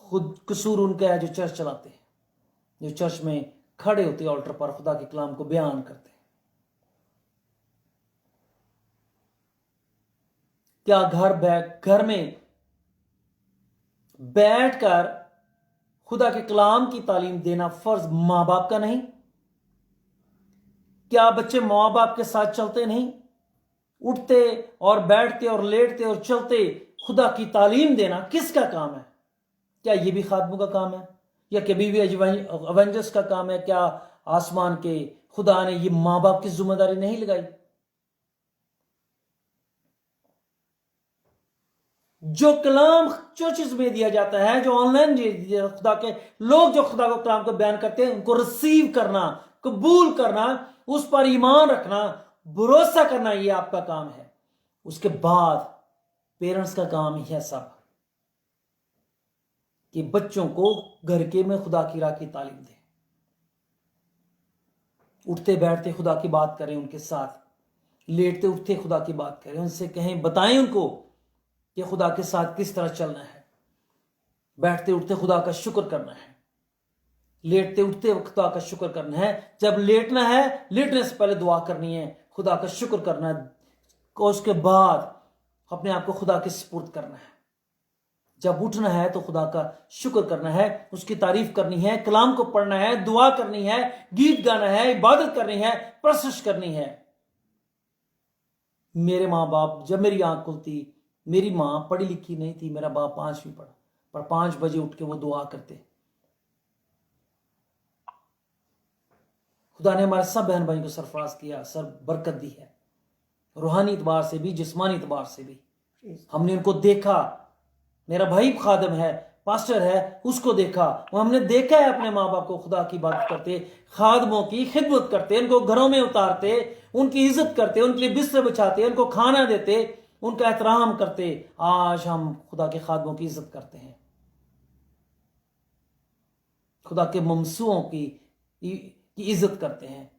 खुद कसूर उनका है जो चर्च चलाते हैं, जो चर्च में खड़े होते ऑल्टर पर खुदा के कलाम को बयान करते हैं। क्या घर में बैठकर खुदा के कलाम की तालीम देना फर्ज मां बाप का नहीं? क्या बच्चे मां बाप के साथ चलते नहीं? उठते और बैठते और लेटते और चलते खुदा की तालीम देना किसका काम है? क्या ये भी खादमों का काम है, या कभी भी एवेंजर्स का काम है? क्या आसमान के खुदा ने ये मां बाप की जिम्मेदारी नहीं लगाई? जो कलाम चर्चेस में दिया जाता है, जो ऑनलाइन खुदा के लोग जो खुदा को कलाम को बयान करते हैं, उनको रिसीव करना, कबूल करना, उस पर ईमान रखना, भरोसा करना, ये आपका काम है। उसके बाद पेरेंट्स का काम ही है सब, कि बच्चों को घर के में खुदा की राह की तालीम दें, उठते बैठते खुदा की बात करें उनके साथ, लेटते उठते खुदा की बात करें, उनसे कहें, बताएं उनको कि खुदा के साथ किस तरह चलना है। बैठते उठते खुदा का शुक्र करना है, लेटते उठते खुदा का शुक्र करना है। जब लेटना है, लेटने से पहले दुआ करनी है, खुदा का शुक्र करना है, और उसके बाद अपने आप को खुदा के सुपुर्द करना है। जब उठना है तो खुदा का शुक्र करना है, उसकी तारीफ करनी है, कलाम को पढ़ना है, दुआ करनी है, गीत गाना है, इबादत करनी है, प्रशंसा करनी है। मेरे माँ बाप, जब मेरी आंख खुलती, मेरी माँ पढ़ी लिखी नहीं थी, मेरा बाप 5वीं पढ़ा, पर 5 बजे उठ के वो दुआ करते। खुदा ने हमारे सब बहन भाई को सरफराज किया, सर बरकत दी है, रूहानी इतबार से भी, जिस्मानी इतबार से भी। हमने उनको देखा, मेरा भाई खादम है, पास्टर है, उसको देखा, वो हमने देखा है अपने माँ बाप को खुदा की बात करते, खादमों की खिदमत करते, उनको घरों में उतारते, उनकी इज्जत करते, उनके लिए बिस्तर बिछाते, उनको खाना देते, उनका एहतराम करते। आज हम खुदा के खादमों की इज्जत करते हैं, खुदा के ममसूओं की इज्जत करते हैं।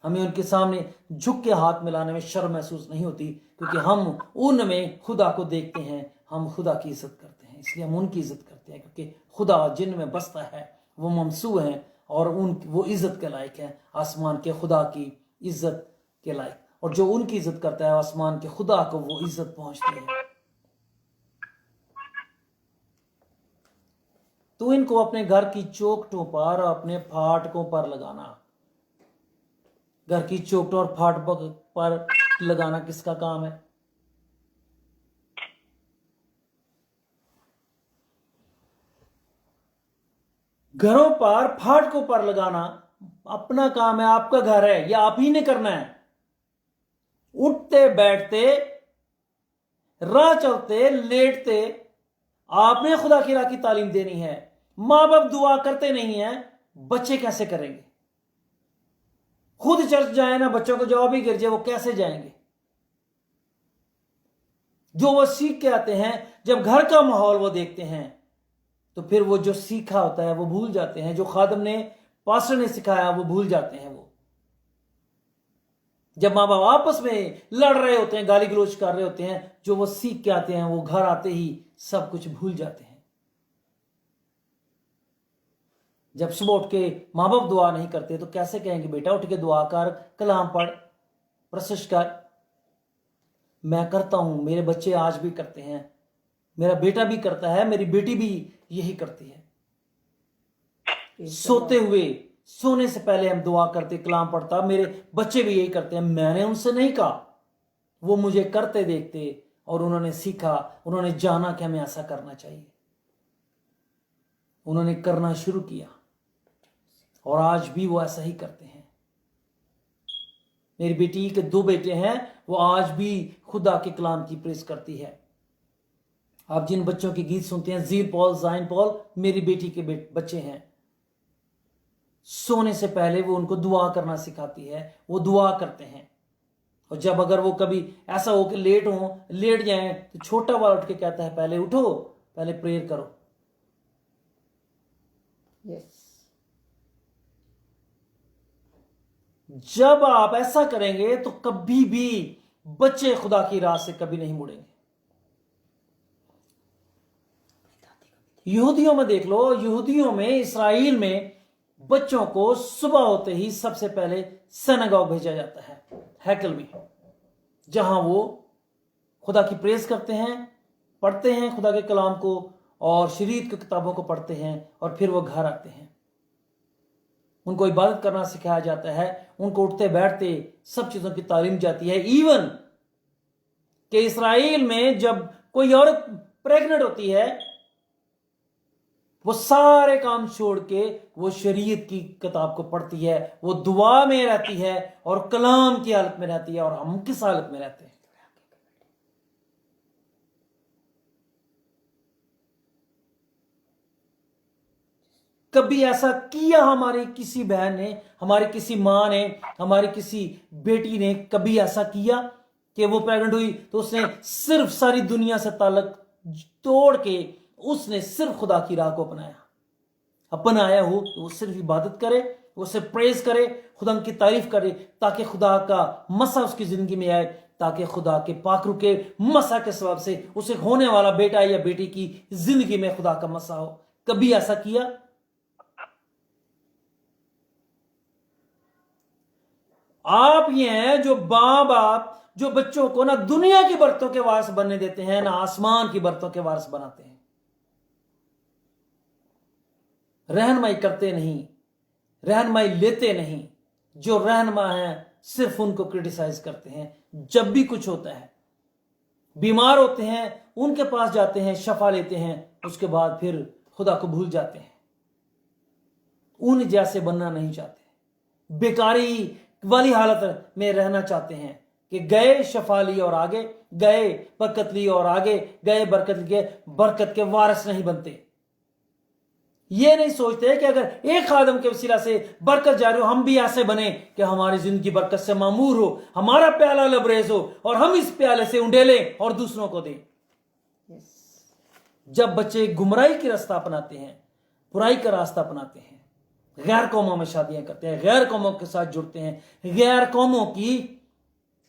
हमें उनके सामने झुक के हाथ मिलाने में शर्म महसूस नहीं होती, क्योंकि हम उनमें खुदा को देखते हैं, हम खुदा की इज्जत करते हैं, इसलिए हम उनकी इज्जत करते हैं, क्योंकि खुदा जिन में बसता है वो ममसू हैं और वो इज्जत के लायक है, आसमान के खुदा की इज्जत के लायक। और जो उनकी इज्जत करता है, आसमान के खुदा को वो इज्जत पहुंचती है। तो इनको अपने घर की चौखटों पर, अपने फाटकों पर लगाना। घर की चौखटों और फाटकों पर लगाना किसका काम है? घरों पर, फाटकों पर लगाना अपना काम है, आपका घर है, यह आप ही ने करना है। उठते बैठते, राह चलते, लेटते आपने खुदा की राह की तालीम देनी है। मां बाप दुआ करते नहीं है, बच्चे कैसे करेंगे? खुद चर्च जाए ना, बच्चों को जवाब ही गिर जाए, वो कैसे जाएंगे? जो वो सीख के आते हैं, जब घर का माहौल वो देखते हैं, तो फिर वो जो सीखा होता है वो भूल जाते हैं, जो खादम ने, पास्टर ने सिखाया वो भूल जाते हैं। वो जब माँ बाप आपस में लड़ रहे होते हैं, गाली गलौज कर रहे होते हैं, जो वो सीख के आते हैं, वो घर आते ही सब कुछ भूल जाते हैं। जब सुबह उठ के माँ बाप दुआ नहीं करते तो कैसे कहेंगे बेटा उठ के दुआ कर, कलाम पढ़, प्रशंसा कर? मैं करता हूं, मेरे बच्चे आज भी करते हैं, मेरा बेटा भी करता है, मेरी बेटी भी यही करती है। सोते हुए, सोने से पहले हम दुआ करते, कलाम पढ़ता, मेरे बच्चे भी यही करते हैं। मैंने उनसे नहीं कहा, वो मुझे करते देखते और उन्होंने सीखा, उन्होंने जाना कि हमें ऐसा करना चाहिए, उन्होंने करना शुरू किया और आज भी वो ऐसा ही करते हैं। मेरी बेटी के 2 बेटे हैं, वो आज भी खुदा के कलाम की प्रेस करती है। आप जिन बच्चों के गीत सुनते हैं, जीर पॉल, जाइन पॉल, मेरी बेटी के बच्चे हैं। सोने से पहले वो उनको दुआ करना सिखाती है, वो दुआ करते हैं। और जब अगर वो कभी ऐसा हो कि लेट जाएं, तो छोटा वाला उठ के कहता है पहले उठो, पहले प्रेयर करो। यस। जब आप ऐसा करेंगे तो कभी भी बच्चे खुदा की राह से कभी नहीं मुड़ेंगे। यहूदियों में देख लो, यहूदियों में, इसराइल में बच्चों को सुबह होते ही सबसे पहले सिनेगॉग भेजा जाता है, हैकल में, जहां वो खुदा की प्रेज करते हैं, पढ़ते हैं खुदा के कलाम को और शरीयत की किताबों को पढ़ते हैं, और फिर वो घर आते हैं। उनको इबादत करना सिखाया जाता है, उनको उठते बैठते सब चीजों की तालीम जाती है। इवन कि इसराइल में जब कोई औरत प्रेग्नेंट होती है, वो सारे काम छोड़ के वो शरीयत की किताब को पढ़ती है, वो दुआ में रहती है और कलाम की हालत में रहती है। और हम किस हालत में रहते हैं? कभी ऐसा किया हमारी किसी बहन ने, हमारी किसी माँ ने, हमारी किसी बेटी ने कभी ऐसा किया कि वो प्रेग्नेंट हुई तो उसने सिर्फ सारी दुनिया से ताल्लुक तोड़ के उसने सिर्फ खुदा की राह को अपनाया हो, तो वो सिर्फ इबादत करे, वो सिर्फ प्रेज करे, खुदा की तारीफ करे, ताकि खुदा का मसा उसकी जिंदगी में आए, ताकि खुदा के पाकरू के मसा के सबब से उसे होने वाला बेटा या बेटी की जिंदगी में खुदा का मसा हो। कभी ऐसा किया? आप ये हैं जो मां बाप जो बच्चों को ना दुनिया की बरतों के वारिस बनने देते हैं, ना आसमान की बरतों के वारिस बनाते हैं। रहनुमाई करते नहीं, रहनुमाई लेते नहीं। जो रहनुमा हैं सिर्फ उनको क्रिटिसाइज करते हैं। जब भी कुछ होता है, बीमार होते हैं, उनके पास जाते हैं, शफा लेते हैं, उसके बाद फिर खुदा को भूल जाते हैं। उन जैसे बनना नहीं चाहते, बेकारी वाली हालत में रहना चाहते हैं कि गए शफा ली और आगे, गए बरकत ली और आगे, गए बरकत के वारिस नहीं बनते। ये नहीं सोचते कि अगर एक खादम के वसीला से बरकत जारी हो, हम भी ऐसे बने कि हमारी जिंदगी बरकत से मामूर हो, हमारा प्याला लबरेज हो और हम इस प्याले से उंडेलें और दूसरों को दें। जब बच्चे गुमराही की रास्ता अपनाते हैं, बुराई का रास्ता अपनाते हैं, गैर कौमों में शादियां करते हैं, गैर कौमों के साथ जुड़ते हैं, गैर कौमों की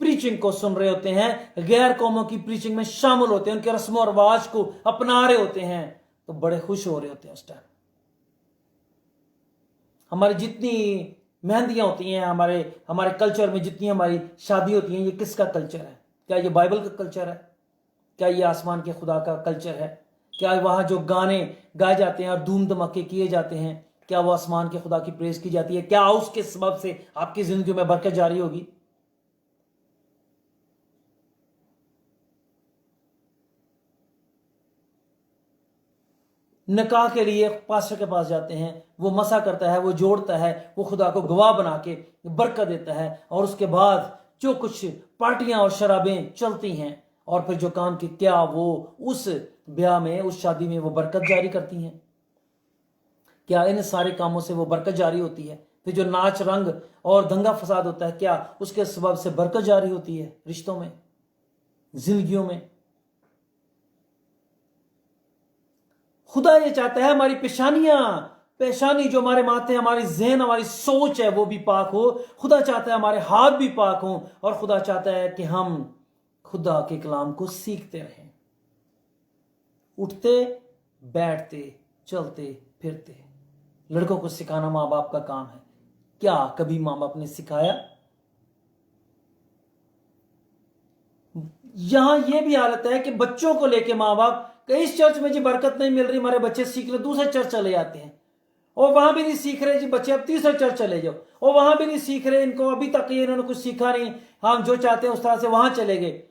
प्रीचिंग को सुन रहे होते हैं, गैर कौमों की प्रीचिंग में शामिल होते हैं, उनके रस्म और रिवाज को अपना रहे होते हैं, तो बड़े खुश हो रहे होते हैं उस टाइम। हमारी जितनी मेहंदियां होती हैं, हमारे कल्चर में जितनी हमारी शादी होती हैं, ये किसका कल्चर है? क्या ये बाइबल का कल्चर है? क्या ये आसमान के खुदा का कल्चर है? क्या वहां जो गाने गाए जाते हैं और धूम धमाके किए जाते हैं, क्या वो आसमान के खुदा की प्रेज की जाती है? क्या उसके सबब से आपकी जिंदगी में बरकत जारी होगी? निकाह के लिए पास्टर के पास जाते हैं, वो मसा करता है, वो जोड़ता है, वो खुदा को गवाह बना के बरकत देता है, और उसके बाद जो कुछ पार्टियां और शराबें चलती हैं और फिर जो काम की, क्या वो उस ब्याह में, उस शादी में वो बरकत जारी करती हैं? क्या इन सारे कामों से वो बरकत जारी होती है? फिर जो नाच रंग और दंगा फसाद होता है, क्या उसके सबब से बरकत जारी होती है रिश्तों में, जिंदगियों में? खुदा ये चाहता है हमारी पेशानी जो हमारे माथे, हमारी ज़हन, हमारी सोच है, वो भी पाक हो। खुदा चाहता है हमारे हाथ भी पाक हों, और खुदा चाहता है कि हम खुदा के कलाम को सीखते रहें, उठते बैठते चलते फिरते। लड़कों को सिखाना माँ बाप का काम है। क्या कभी माँ बाप ने सिखाया? यहां यह भी हालत है कि बच्चों को लेके माँ बाप, इस चर्च में जी बरकत नहीं मिल रही, हमारे बच्चे सीख ले, दूसरे चर्च चले जाते हैं, और वहां भी नहीं सीख रहे जी बच्चे, अब तीसरे चर्च चले जाओ, और वहां भी नहीं सीख रहे, इनको अभी तक ये इन्होंने कुछ सीखा नहीं, हम जो चाहते हैं उस तरह से वहां चले गए।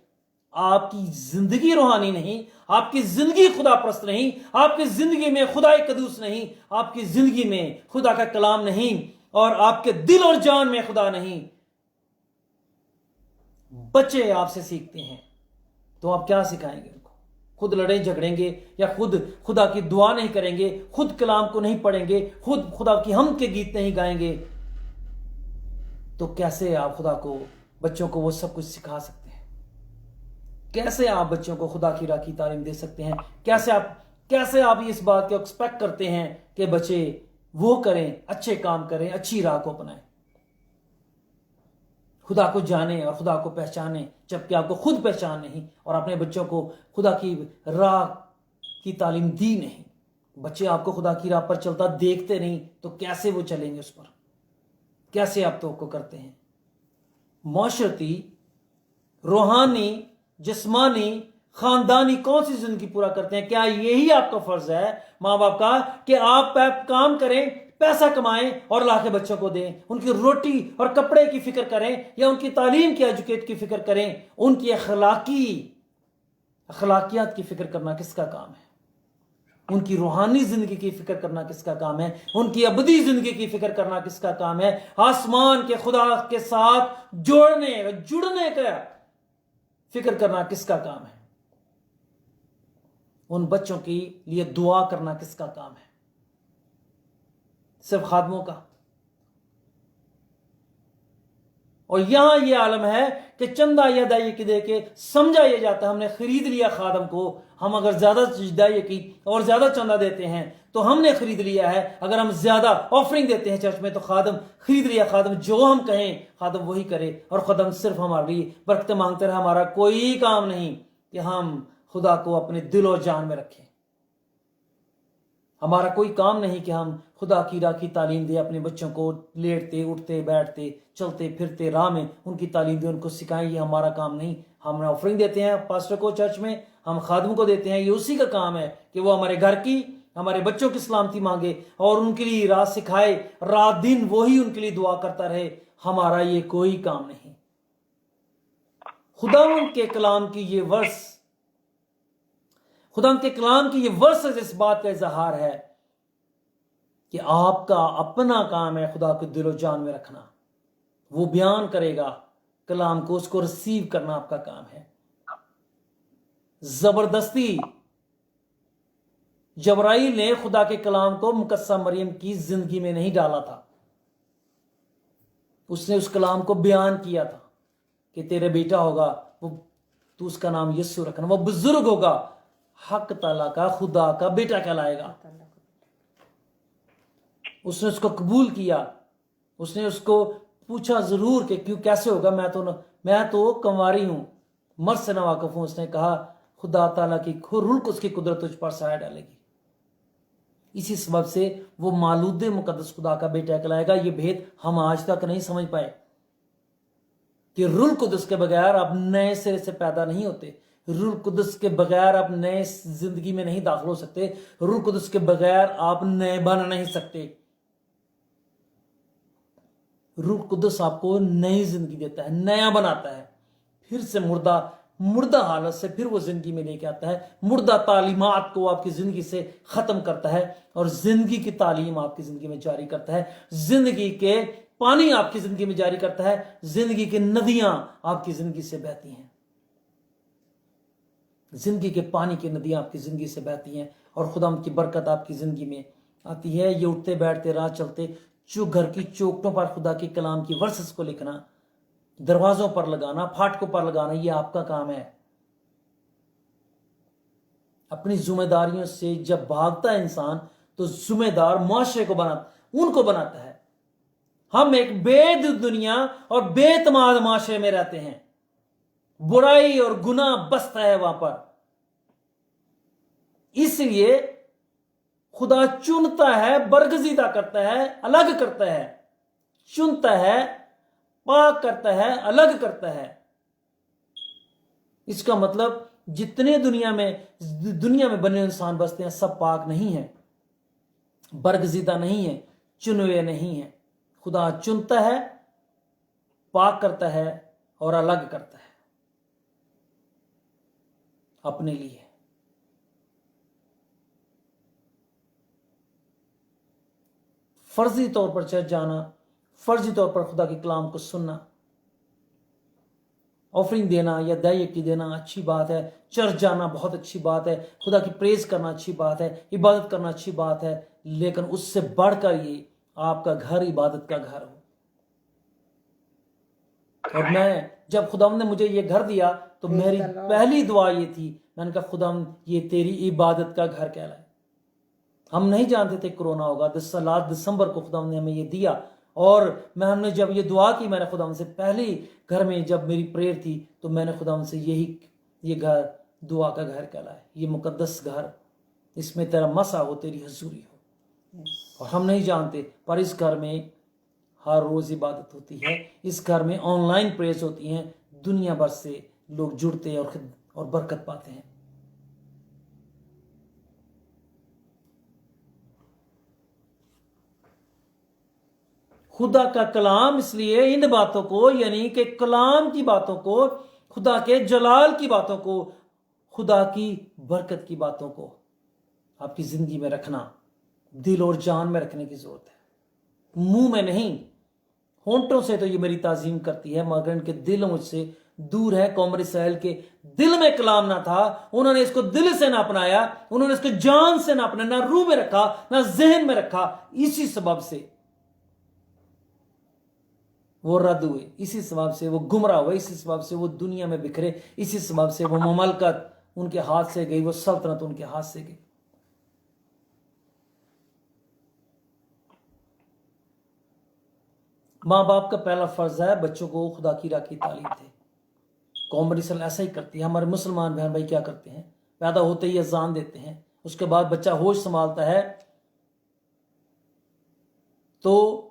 आपकी जिंदगी रूहानी नहीं, आपकी जिंदगी खुदा परस्त नहीं, आपकी जिंदगी में खुदा कदूस नहीं, आपकी जिंदगी में खुदा का कलाम नहीं, और आपके दिल और जान में खुदा नहीं। बच्चे आपसे सीखते हैं तो आप क्या सिखाएंगे उनको? खुद लड़े झगड़ेंगे, या खुद खुदा की दुआ नहीं करेंगे, खुद कलाम को नहीं पढ़ेंगे, खुद खुदा की हम के गीत नहीं गाएंगे, तो कैसे आप खुदा को, बच्चों को वो सब कुछ सिखा सकते हैं? कैसे आप बच्चों को खुदा की राह की तालीम दे सकते हैं? कैसे आप इस बात को एक्सपेक्ट करते हैं कि बच्चे वो करें, अच्छे काम करें, अच्छी राह को अपनाएं? खुदा को जाने और खुदा को पहचाने, जबकि आपको खुद पहचान नहीं और अपने बच्चों को खुदा की राह की तालीम दी नहीं। बच्चे आपको खुदा की राह पर चलता देखते नहीं तो कैसे वो चलेंगे उस पर, कैसे आप तो करते हैं। माशरती, रूहानी, जिस्मानी, खानदानी कौन सी जिंदगी पूरा करते हैं? क्या यही आपका फर्ज है माँ बाप का कि आप काम करें, पैसा कमाएं और ला के बच्चों को दें, उनकी रोटी और कपड़े की फिक्र करें, या उनकी तालीम की, एजुकेट की फिक्र करें? उनकी अखलाकियात की फिक्र करना किसका काम है? उनकी रूहानी जिंदगी की फिक्र करना किसका काम है? उनकी अबदी जिंदगी की फिक्र करना किसका काम है? आसमान के खुदा के साथ जुड़ने का फिक्र करना किसका काम है? उन बच्चों के लिए दुआ करना किसका काम है? सिर्फ खादमों का? और यहां यह आलम है कि चंदा या दाई की दे के समझा यह जाता है हमने खरीद लिया खादम को। हम अगर ज्यादा दाई की और ज्यादा चंदा देते हैं तो हमने खरीद लिया है। अगर हम ज्यादा ऑफरिंग देते हैं चर्च में तो खादम खरीद लिया। खादम जो हम कहें खादम वही करे, और खादम सिर्फ हमारे लिए बरकत मांगते रहे। हमारा कोई काम नहीं कि हम खुदा को अपने दिल और जान में रखें। हमारा कोई काम नहीं कि हम खुदा की राह की तालीम दें, अपने बच्चों को लेटते उठते बैठते चलते फिरते राह में उनकी तालीम दें, उनको सिखाएं। ये हमारा काम नहीं। हम ऑफरिंग देते हैं पास्टर को चर्च में, हम खादम को देते हैं, ये उसी का काम है कि वो हमारे घर की, हमारे बच्चों की सलामती मांगे और उनके लिए राह सिखाए। रात दिन वही उनके लिए दुआ करता रहे। हमारा ये कोई काम नहीं। खुदावंद के कलाम की ये वर्स, खुदा के कलाम की ये वर्स इस बात का इजहार है कि आपका अपना काम है खुदा को दिलो जान में रखना। वो बयान करेगा कलाम को, उसको रिसीव करना आपका काम है। जबरदस्ती जबराइल ने खुदा के कलाम को मुकद्दसा मरियम की जिंदगी में नहीं डाला था। उसने उस कलाम को बयान किया था कि तेरे बेटा होगा, वो तू उसका नाम यीशु रखना, वो बुजुर्ग होगा, हक ताला का खुदा का बेटा कहलाएगा। उसने उसको कबूल किया। उसने उसको पूछा जरूर कि क्यों, कैसे होगा, मैं तो कंवारी हूं, मर्द से ना वाकिफ हूं। उसने कहा खुदा ताला की रुल्क उसकी कुदरत तुझ पर साया डालेगी। इसी सबब से वो मालूद मुकद्दस खुदा का बेटा कहलाएगा। ये भेद हम आज तक नहीं समझ पाए कि रूह कुदस के बगैर आप नए सिरे से पैदा नहीं होते। रूह कुदस के बगैर आप नए जिंदगी में नहीं दाखिल हो सकते। रूह कुदस के बगैर आप नए बन नहीं सकते। रूह कुदस आपको नई जिंदगी देता है, नया बनाता है, फिर से मुर्दा हालत से फिर वो जिंदगी में लेके आता है। मुर्दा तालीमात को आपकी जिंदगी से खत्म करता है और जिंदगी की तालीम आपकी जिंदगी में जारी करता है। जिंदगी के पानी आपकी जिंदगी में जारी करता है। जिंदगी की नदियां आपकी जिंदगी से बहती हैं। जिंदगी के पानी की नदियां आपकी जिंदगी से बहती हैं और खुदा की बरकत आपकी जिंदगी में आती है। ये उठते बैठते राह चलते घर की चौखटों पर खुदा के कलाम की वर्सेस को लिखना, दरवाजों पर लगाना, फाटकों पर लगाना, ये आपका काम है। अपनी जिम्मेदारियों से जब भागता है इंसान तो जिम्मेदार मुआशरे को उनको बनाता है। हम एक बेद दुनिया और बेतमाद मुआशरे में रहते हैं। बुराई और गुनाह बसता है वहां पर। इसलिए खुदा चुनता है, बरगजीदा करता है, अलग करता है, चुनता है, पाक करता है, अलग करता है। इसका मतलब जितने दुनिया में बने इंसान बसते हैं सब पाक नहीं है, बरगजीदा नहीं है, चुने नहीं है। खुदा चुनता है, पाक करता है और अलग करता है अपने लिए। फर्जी तौर पर चर्च जाना, फर्जी तौर पर खुदा के कलाम को सुनना, ऑफरिंग देना या दायकी देना अच्छी बात है। चर्च जाना बहुत अच्छी बात है। खुदा की प्रेज करना अच्छी बात है। इबादत करना अच्छी बात है। लेकिन उससे बढ़कर ये आपका घर इबादत का घर हो। और मैं जब खुदावंद ने मुझे ये घर दिया तो मेरी पहली दुआ ये थी, मैंने कहा खुदावंद ये तेरी इबादत का घर कहलाए। हम नहीं जानते थे कोरोना होगा। 10 दिसंबर को खुदावंद ने हमें ये दिया اور हमने जब ये दुआ की, मैंने खुदा से पहली घर में जब मेरी प्रेयर थी तो मैंने खुदा से यही, ये घर दुआ का घर कहला है, ये मुकद्दस घर, इसमें तेरा मसा हो, तेरी हजूरी हो। और हम नहीं जानते, पर इस घर में हर रोज इबादत होती है, इस घर में ऑनलाइन प्रेयर्स होती हैं, दुनिया भर से लोग जुड़ते हैं और बरकत पाते हैं। खुदा का कलाम, इसलिए इन बातों को, यानी कि कलाम की बातों को, खुदा के जलाल की बातों को, खुदा की बरकत की बातों को आपकी जिंदगी में रखना, दिल और जान में रखने की जरूरत है, मुंह में नहीं। होंठों से तो ये मेरी ताजीम करती है, मगर इनके दिल मुझसे दूर है। कौम इसराइल के दिल में कलाम ना था, उन्होंने इसको दिल से ना अपनाया, उन्होंने इसको जान से ना अपना, ना रूह में रखा, ना जहन में रखा। इसी सबब से वो रद्द हुए, इसी सबब से वो गुमराह हुए, इसी सबब से वो दुनिया में बिखरे, इसी सबब से वो ममलकत उनके हाथ से गई, वो सल्तनत उनके हाथ से गई। माँ बाप का पहला फर्ज है बच्चों को खुदा की राह की तालीम दे। कौम इसराइल ऐसा ही करती है। हमारे मुसलमान बहन भाई क्या करते हैं, पैदा होते ही अजान देते हैं, उसके बाद बच्चा होश संभालता है तो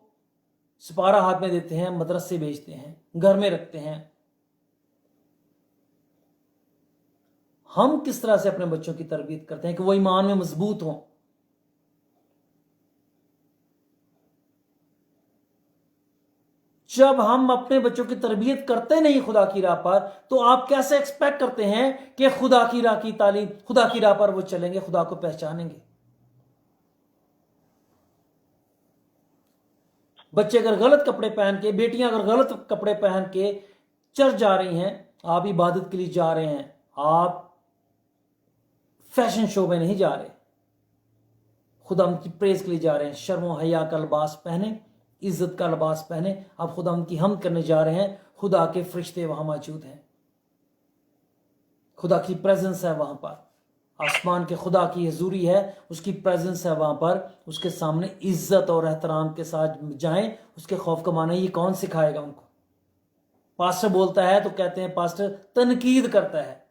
सिपारा हाथ में देते हैं, मदरसे भेजते हैं, घर में रखते हैं। हम किस तरह से अपने बच्चों की तरबियत करते हैं कि वो ईमान में मजबूत हों। जब हम अपने बच्चों की तरबियत करते नहीं खुदा की राह पर, तो आप कैसे एक्सपेक्ट करते हैं कि खुदा की राह की तालीम, खुदा की राह पर वो चलेंगे, खुदा को पहचानेंगे। बच्चे अगर गलत कपड़े पहन के, बेटियां अगर गलत कपड़े पहन के चर्च जा रही हैं, आप इबादत के लिए जा रहे हैं, आप फैशन शो में नहीं जा रहे, खुदा की प्रेज के लिए जा रहे हैं। शर्म और हया का लिबास पहने, इज्जत का लिबास पहने, आप खुदा की हमद करने जा रहे हैं। खुदा के फरिश्ते वहां मौजूद हैं, खुदा की प्रेजेंस है वहां पर, आसमान के खुदा की हजूरी है, उसकी प्रेजेंस है वहां पर। उसके सामने इज्जत और एहतराम के साथ जाएं। उसके खौफ का माना ये कौन सिखाएगा उनको? पास्टर बोलता है तो कहते हैं पास्टर तनकीद करता है,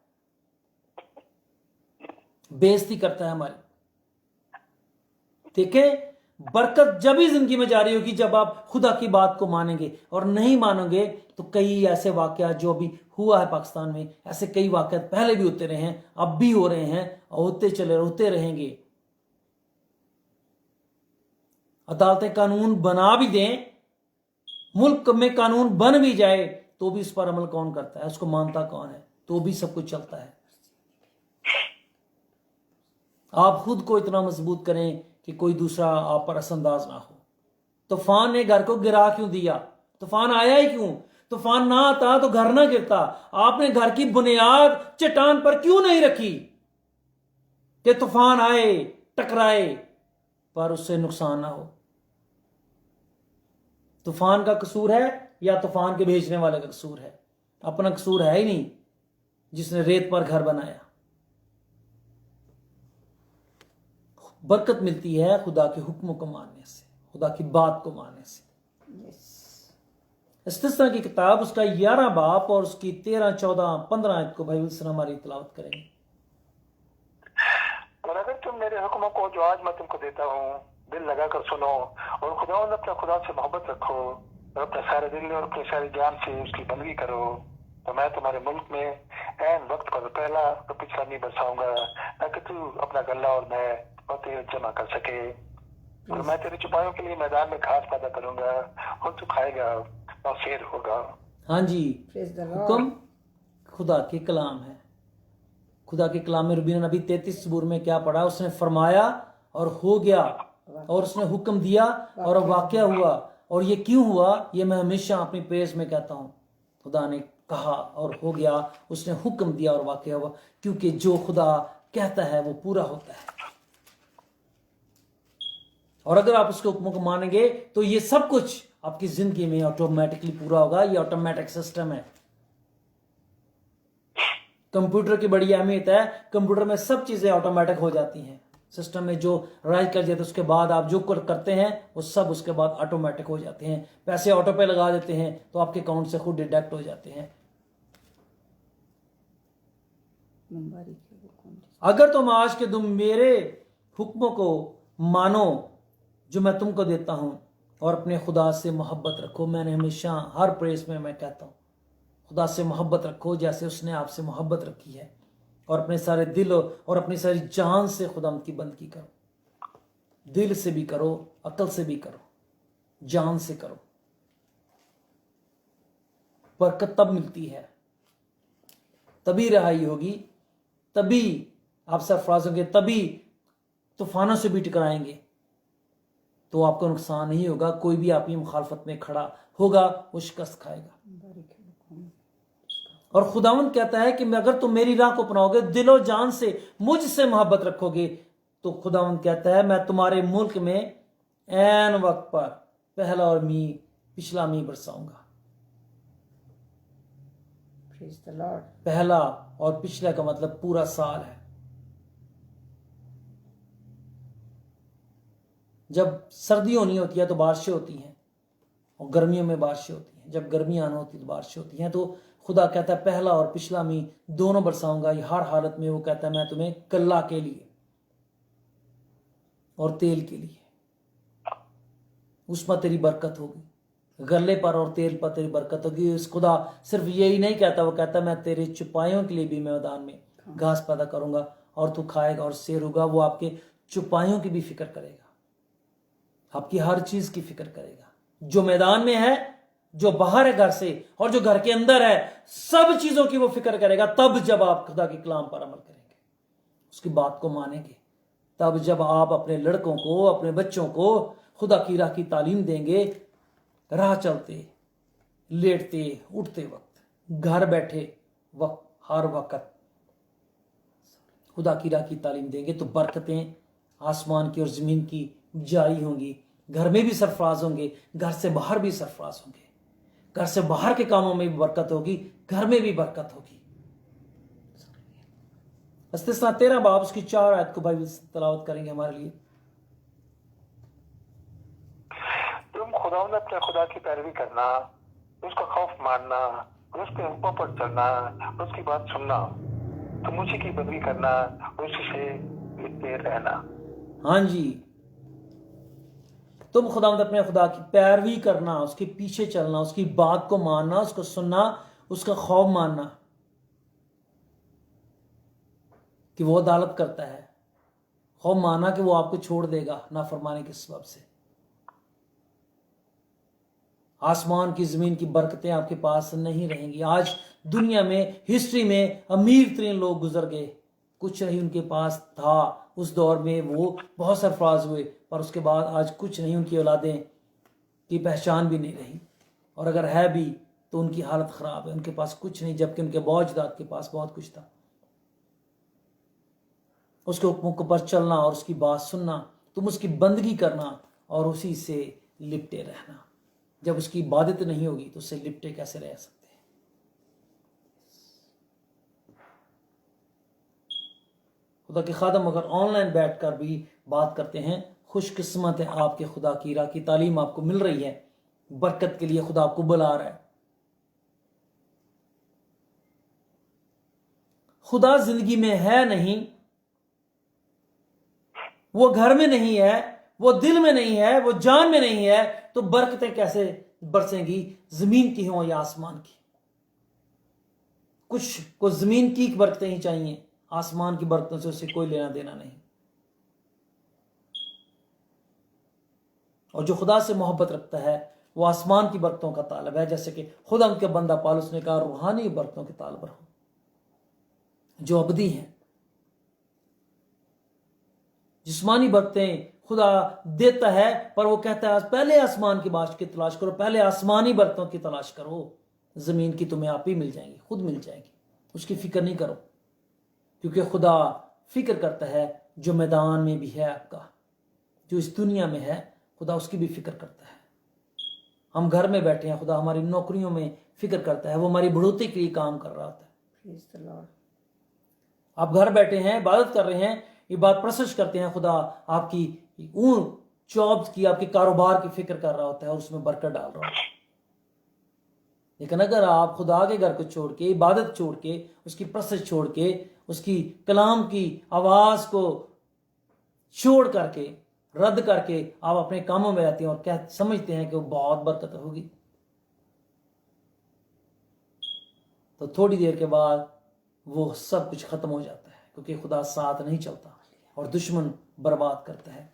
बेइज्जती करता है हमारी। देखें, बरकत जब ही जिंदगी में जारी होगी जब आप खुदा की बात को मानेंगे, और नहीं मानोगे तो कई ऐसे वाकया जो अभी हुआ है पाकिस्तान में, ऐसे कई वाकया पहले भी होते रहे हैं, अब भी हो रहे हैं, होते रहेंगे। अदालतें कानून बना भी दें, मुल्क में कानून बन भी जाए, तो भी उस पर अमल कौन करता है, उसको मानता कौन है? तो भी सब कुछ चलता है। आप खुद को इतना मजबूत करें कि कोई दूसरा आप पर असंदाज ना हो। तूफान ने घर को गिरा क्यों दिया? तूफान आया ही क्यों? तूफान ना आता तो घर ना गिरता। आपने घर की बुनियाद चट्टान पर क्यों नहीं रखी कि तूफान आए, टकराए, पर उससे नुकसान ना हो? तूफान का कसूर है या तूफान के भेजने वाले का कसूर है? अपना कसूर है ही नहीं, जिसने रेत पर घर बनाया। बरकत मिलती है खुदा के हुक्मों को मानने से, खुदा की बात को मानने से। इस्तिस्ना की किताब उसका 11 बाब और उसकी 13, 14, 15 आयत को भाई विल्सन हमारी तिलावत करेंगे। और अगर तुम मेरे हुक्मों को जो आज मैं तुमको देता हूँ दिल लगा कर सुनो, और अपने खुदा से मोहब्बत रखो, और अपने सारे दिल और अपने सारी जान से उसकी बंदगी करो, तो मैं तुम्हारे मुल्क में ऐन वक्त पर पहला और पिछला नहीं बरसाऊंगा, ताकि तू अपना गल्ला और मैं जमा कर सके। और मैं तेरे चुपायों के लिए मैदान में घास पैदा करूंगा, और तू खाएगा और शेर होगा। हाँ जी, Praise the Lord. हुक्म खुदा के कलाम है। खुदा के कलाम में रूबीना नबी 33 सबूर में क्या पढ़ा? उसने फरमाया और हो गया, और उसने हुक्म दिया और वाकया हुआ। और ये क्यों हुआ? ये मैं हमेशा अपनी प्रेयर्स में कहता हूँ। खुदा ने कहा और हो गया, उसने हुक्म दिया और वाकया हुआ, क्योंकि जो खुदा कहता है वो पूरा होता है। और अगर आप उसके हुक्मों को मानेंगे तो ये सब कुछ आपकी जिंदगी में ऑटोमेटिकली पूरा होगा। ये ऑटोमेटिक सिस्टम है। कंप्यूटर की बड़ी अहमियत है, कंप्यूटर में सब चीजें ऑटोमेटिक हो जाती हैं। सिस्टम में जो राइज कर जाते हैं उसके बाद आप जो करते हैं वो सब उसके बाद ऑटोमेटिक हो जाते हैं। पैसे ऑटो पे लगा देते हैं तो आपके अकाउंट से खुद डिडक्ट हो जाते हैं। मुंबारी के वो कौन सी? अगर तुम आज के दिन मेरे हुक्मों को मानो जो मैं तुमको देता हूं और अपने खुदा से मोहब्बत रखो। मैंने हमेशा हर प्रेस में मैं कहता हूं खुदा से मोहब्बत रखो जैसे उसने आपसे मोहब्बत रखी है, और अपने सारे दिल और अपनी सारी जान से खुदा की बंदगी करो। दिल से भी करो, अकल से भी करो, जान से करो। बरकत तब मिलती है, तभी रिहाई होगी, तभी आप सरफराज होंगे, तभी तूफानों से भी टकराएंगे तो आपको नुकसान नहीं होगा। कोई भी आपकी मुखालफत में खड़ा होगा वो शिकस्त खाएगा। मुंबारी के वो कौन? और खुदावंद कहता है कि अगर तुम मेरी राह को अपनाओगे, दिलो जान से मुझसे मोहब्बत रखोगे, तो खुदावंद कहता है मैं तुम्हारे मुल्क में ऐन वक्त पर पहला और पिछला मी बरसाऊंगा। Praise the Lord. पहला और पिछला का मतलब पूरा साल है। जब सर्दियों नहीं होती है तो बारिशें होती हैं, और गर्मियों में बारिशें होती हैं। जब गर्मियां आना होती है तो बारिशें होती हैं। तो खुदा कहता है पहला और पिछला मी दोनों बरसाऊंगा। ये हर हालत में वो कहता है मैं तुम्हें कल्ला के लिए और तेल के लिए, उसमें तेरी बरकत होगी। गले पर और तेल पर तेरी बरकत होगी। इस खुदा सिर्फ यही नहीं कहता, वो कहता मैं तेरे चुपाइयों के लिए भी मैदान में घास पैदा करूंगा और तू खाएगा और शेर होगा। वो आपके चुपाइयों की भी फिक्र करेगा, आपकी हर चीज की फिक्र करेगा, जो मैदान में है, जो बाहर है घर से, और जो घर के अंदर है, सब चीजों की वो फिक्र करेगा। तब जब आप खुदा के कलाम पर अमल करेंगे, उसकी बात को मानेंगे, तब जब आप अपने लड़कों को, अपने बच्चों को खुदा की राह की तालीम देंगे, राह चलते, लेटते, उठते वक्त, घर बैठे वक्त, हर वक्त खुदा की राह की तालीम देंगे तो बरकतें आसमान की और जमीन की जारी होंगी। घर में भी सरफराज होंगे, घर से बाहर भी सरफराज होंगे। घर से बाहर के कामों में भी बरकत होगी, घर में भी बरकत होगी। इस्तिस्ना 13 बाब उसकी 4 आयत को भाई तलावत करेंगे हमारे लिए। तुम खुदावंद अपने खुदा की पैरवी करना, उसका खौफ मानना, उसके हुक्मों पर चलना, उसकी बात सुनना, तुम उसी की बंदगी करना, उसी से लिपटे रहना। हाँ जी, तुम खुदावंद अपने खुदा की पैरवी करना, उसके पीछे चलना, उसकी बात को मानना, उसको सुनना, उसका खौफ मानना कि वो अदालत करता है, खौफ मानना कि वो आपको छोड़ देगा नाफरमानी के सबब से। आसमान की जमीन की बरकतें आपके पास नहीं रहेंगी। आज दुनिया में, हिस्ट्री में अमीर तरीन लोग गुजर गए, कुछ नहीं उनके पास था उस दौर में, वो बहुत सरफराज हुए, पर उसके बाद आज कुछ नहीं, उनकी औलादें की पहचान भी नहीं रही, और अगर है भी तो उनकी हालत खराब है, उनके पास कुछ नहीं, जबकि उनके बावजदाद के पास बहुत कुछ था। उसके हुक्मों को पर चलना और उसकी बात सुनना, तुम उसकी बंदगी करना और उसी से लिपटे रहना। जब उसकी इबादत नहीं होगी तो उससे लिपटे कैसे रह सकते हैं? खुदा के खादम अगर ऑनलाइन बैठकर भी बात करते हैं, खुशकिस्मत है आपके। खुदा की राह की तालीम आपको मिल रही है, बरकत के लिए खुदा आपको बुला रहा है। खुदा जिंदगी में है नहीं, वो घर में नहीं है, वो दिल में नहीं है, वो जान में नहीं है, तो बरकतें कैसे बरसेंगी, जमीन की हो या आसमान की? कुछ को जमीन की बरकतें ही चाहिए, आसमान की बरकतों से उसे कोई लेना देना नहीं। और जो खुदा से मोहब्बत रखता है वो आसमान की बरकतों का तालब है, जैसे कि खुदा उनके बंदा पौलुस ने कहा, रूहानी बरकतों के तालब रहो जो अबदी हैं। जिस्मानी बरकतें खुदा देता है, पर वो कहता है पहले आसमान की बात की तलाश करो, पहले आसमानी बरकतों की तलाश करो। जमीन की तुम्हें आप ही मिल जाएंगी, खुद मिल जाएंगी, उसकी फिक्र नहीं करो, क्योंकि खुदा फिक्र करता है जो मैदान में भी है आपका, जो इस दुनिया में है, खुदा उसकी भी फिक्र करता है। हम घर में बैठे हैं, खुदा हमारी नौकरियों में फिक्र करता है, वो हमारी बढ़ोतरी के लिए काम कर रहा होता है। Praise the Lord. आप घर बैठे हैं, इबादत कर रहे हैं, یہ بات پرسش کرتے ہیں خدا آپ کی اون جابس کی آپ کے کاروبار کی فکر کر رہا ہوتا ہے اور اس میں برکت ڈال رہا ہوتا ہے. لیکن اگر آپ خدا کے گھر کو چھوڑ کے عبادت چھوڑ کے اس کی پرسش چھوڑ کے اس کی کلام کی آواز کو چھوڑ کر کے رد کر کے آپ اپنے کاموں میں رہتے ہیں اور سمجھتے ہیں کہ وہ بہت برکت ہوگی، تو تھوڑی دیر کے بعد وہ سب کچھ ختم ہو جاتا ہے، کیونکہ خدا ساتھ نہیں چلتا اور دشمن برباد کرتا ہے.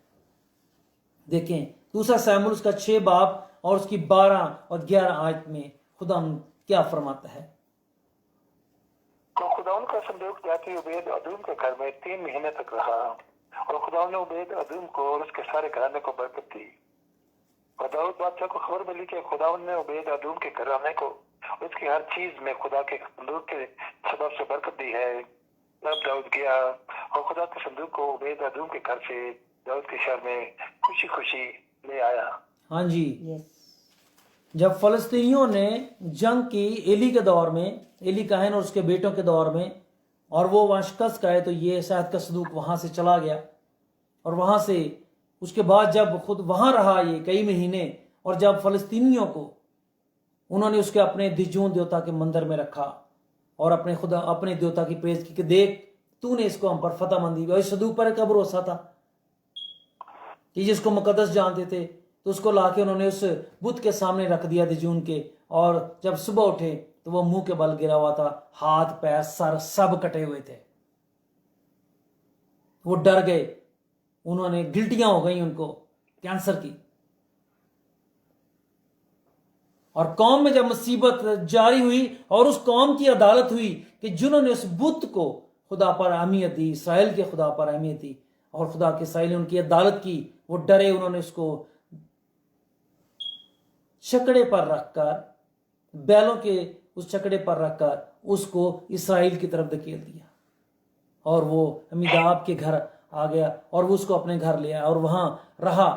دیکھیں دوسرا سیموئیل اس کا 6 باب اور اس کی 12 اور 11 آیت میں خدا کیا فرماتا ہے. تو خداون کا صندوق جاتی عبید ادوم کے گھر میں 3 مہینے تک رہا، اور خداون نے عبید ادوم کو اور اس کے سارے گھرانے کو برکت دی. اور داؤد بادشاہ کو خبر ملی کہ خداون نے عبید ادوم کے گھرانے کو اس کی ہر چیز میں خدا کے صندوق کے سبب سے برکت دی ہے. تب داؤد گیا اور خدا کے صندوق کو عبید ادوم کے گھر سے داؤد کے شہر میں خوشی خوشی لے آیا. ہاں جی، یس جب فلسطینیوں نے جنگ کی ایلی کے دور میں، ایلی کاہن اور اس کے بیٹوں کے دور میں، اور وہ وہاں شکست گئے، تو یہ شاہد کا صندوق وہاں سے چلا گیا. اور وہاں سے اس کے بعد جب خود وہاں رہا یہ کئی مہینے، اور جب فلسطینیوں کو انہوں نے اس کے اپنے دجون دیوتا کے مندر میں رکھا اور اپنے دیوتا کی پریز کی کہ دیکھ تو نے اس کو ہم پر فتح مندی. اور اس صندوق پر کا بھروسہ تھا کہ جس کو مقدس جانتے تھے، تو اس کو لا کے انہوں نے اس بت کے سامنے رکھ دیا دجون کے. اور جب صبح اٹھے تو وہ منہ کے بل گرا ہوا تھا، ہاتھ پیر سر سب کٹے ہوئے تھے. وہ ڈر گئے، انہوں نے گلٹیاں ہو گئیں ان کو کینسر کی. اور قوم میں جب مصیبت جاری ہوئی اور اس قوم کی عدالت ہوئی کہ جنہوں نے اس بت کو خدا پر اہمیت دی، اسرائیل کے خدا پر اہمیت دی، اور خدا کے اسرائیل نے ان کی عدالت کی، وہ ڈرے، انہوں نے اس کو چکڑے پر رکھ کر، بیلوں کے اس چکڑے پر رکھ کر اس کو اسرائیل کی طرف دھکیل دیا. اور وہ امیداب کے گھر آ گیا اور وہ اس کو اپنے گھر لے آیا اور وہاں رہا.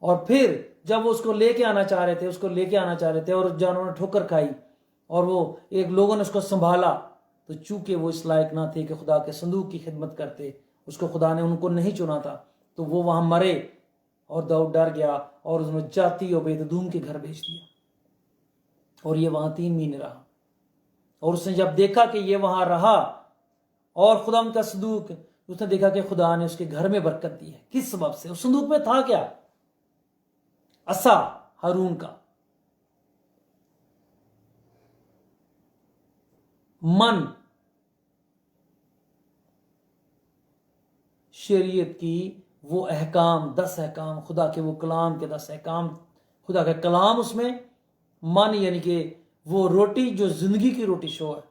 اور پھر جب وہ اس کو لے کے آنا چاہ رہے تھے اور جانوروں نے ٹھوکر کھائی اور وہ ایک لوگوں نے اس کو سنبھالا، تو چونکہ وہ اس لائق نہ تھے کہ خدا کے صندوق کی خدمت کرتے، اس کو خدا نے ان کو نہیں چنا تھا، تو وہ وہاں مرے. اور داؤد ڈر گیا اور اس نے جاتی عبید ادوم کے گھر بھیج دیا، اور یہ وہاں 3 مہینے رہا. اور اس نے جب دیکھا کہ یہ وہاں رہا اور خدا ان کا صندوق، اس نے دیکھا کہ خدا نے اس کے گھر میں برکت دی ہے. کس سبب سے؟ اس صندوق میں تھا کیا؟ عصا ہارون کا، من، شریعت کی وہ احکام، 10 احکام، خدا کے وہ کلام کے 10 احکام، خدا کا کلام اس میں، من یعنی کہ وہ روٹی جو زندگی کی روٹی شو ہے،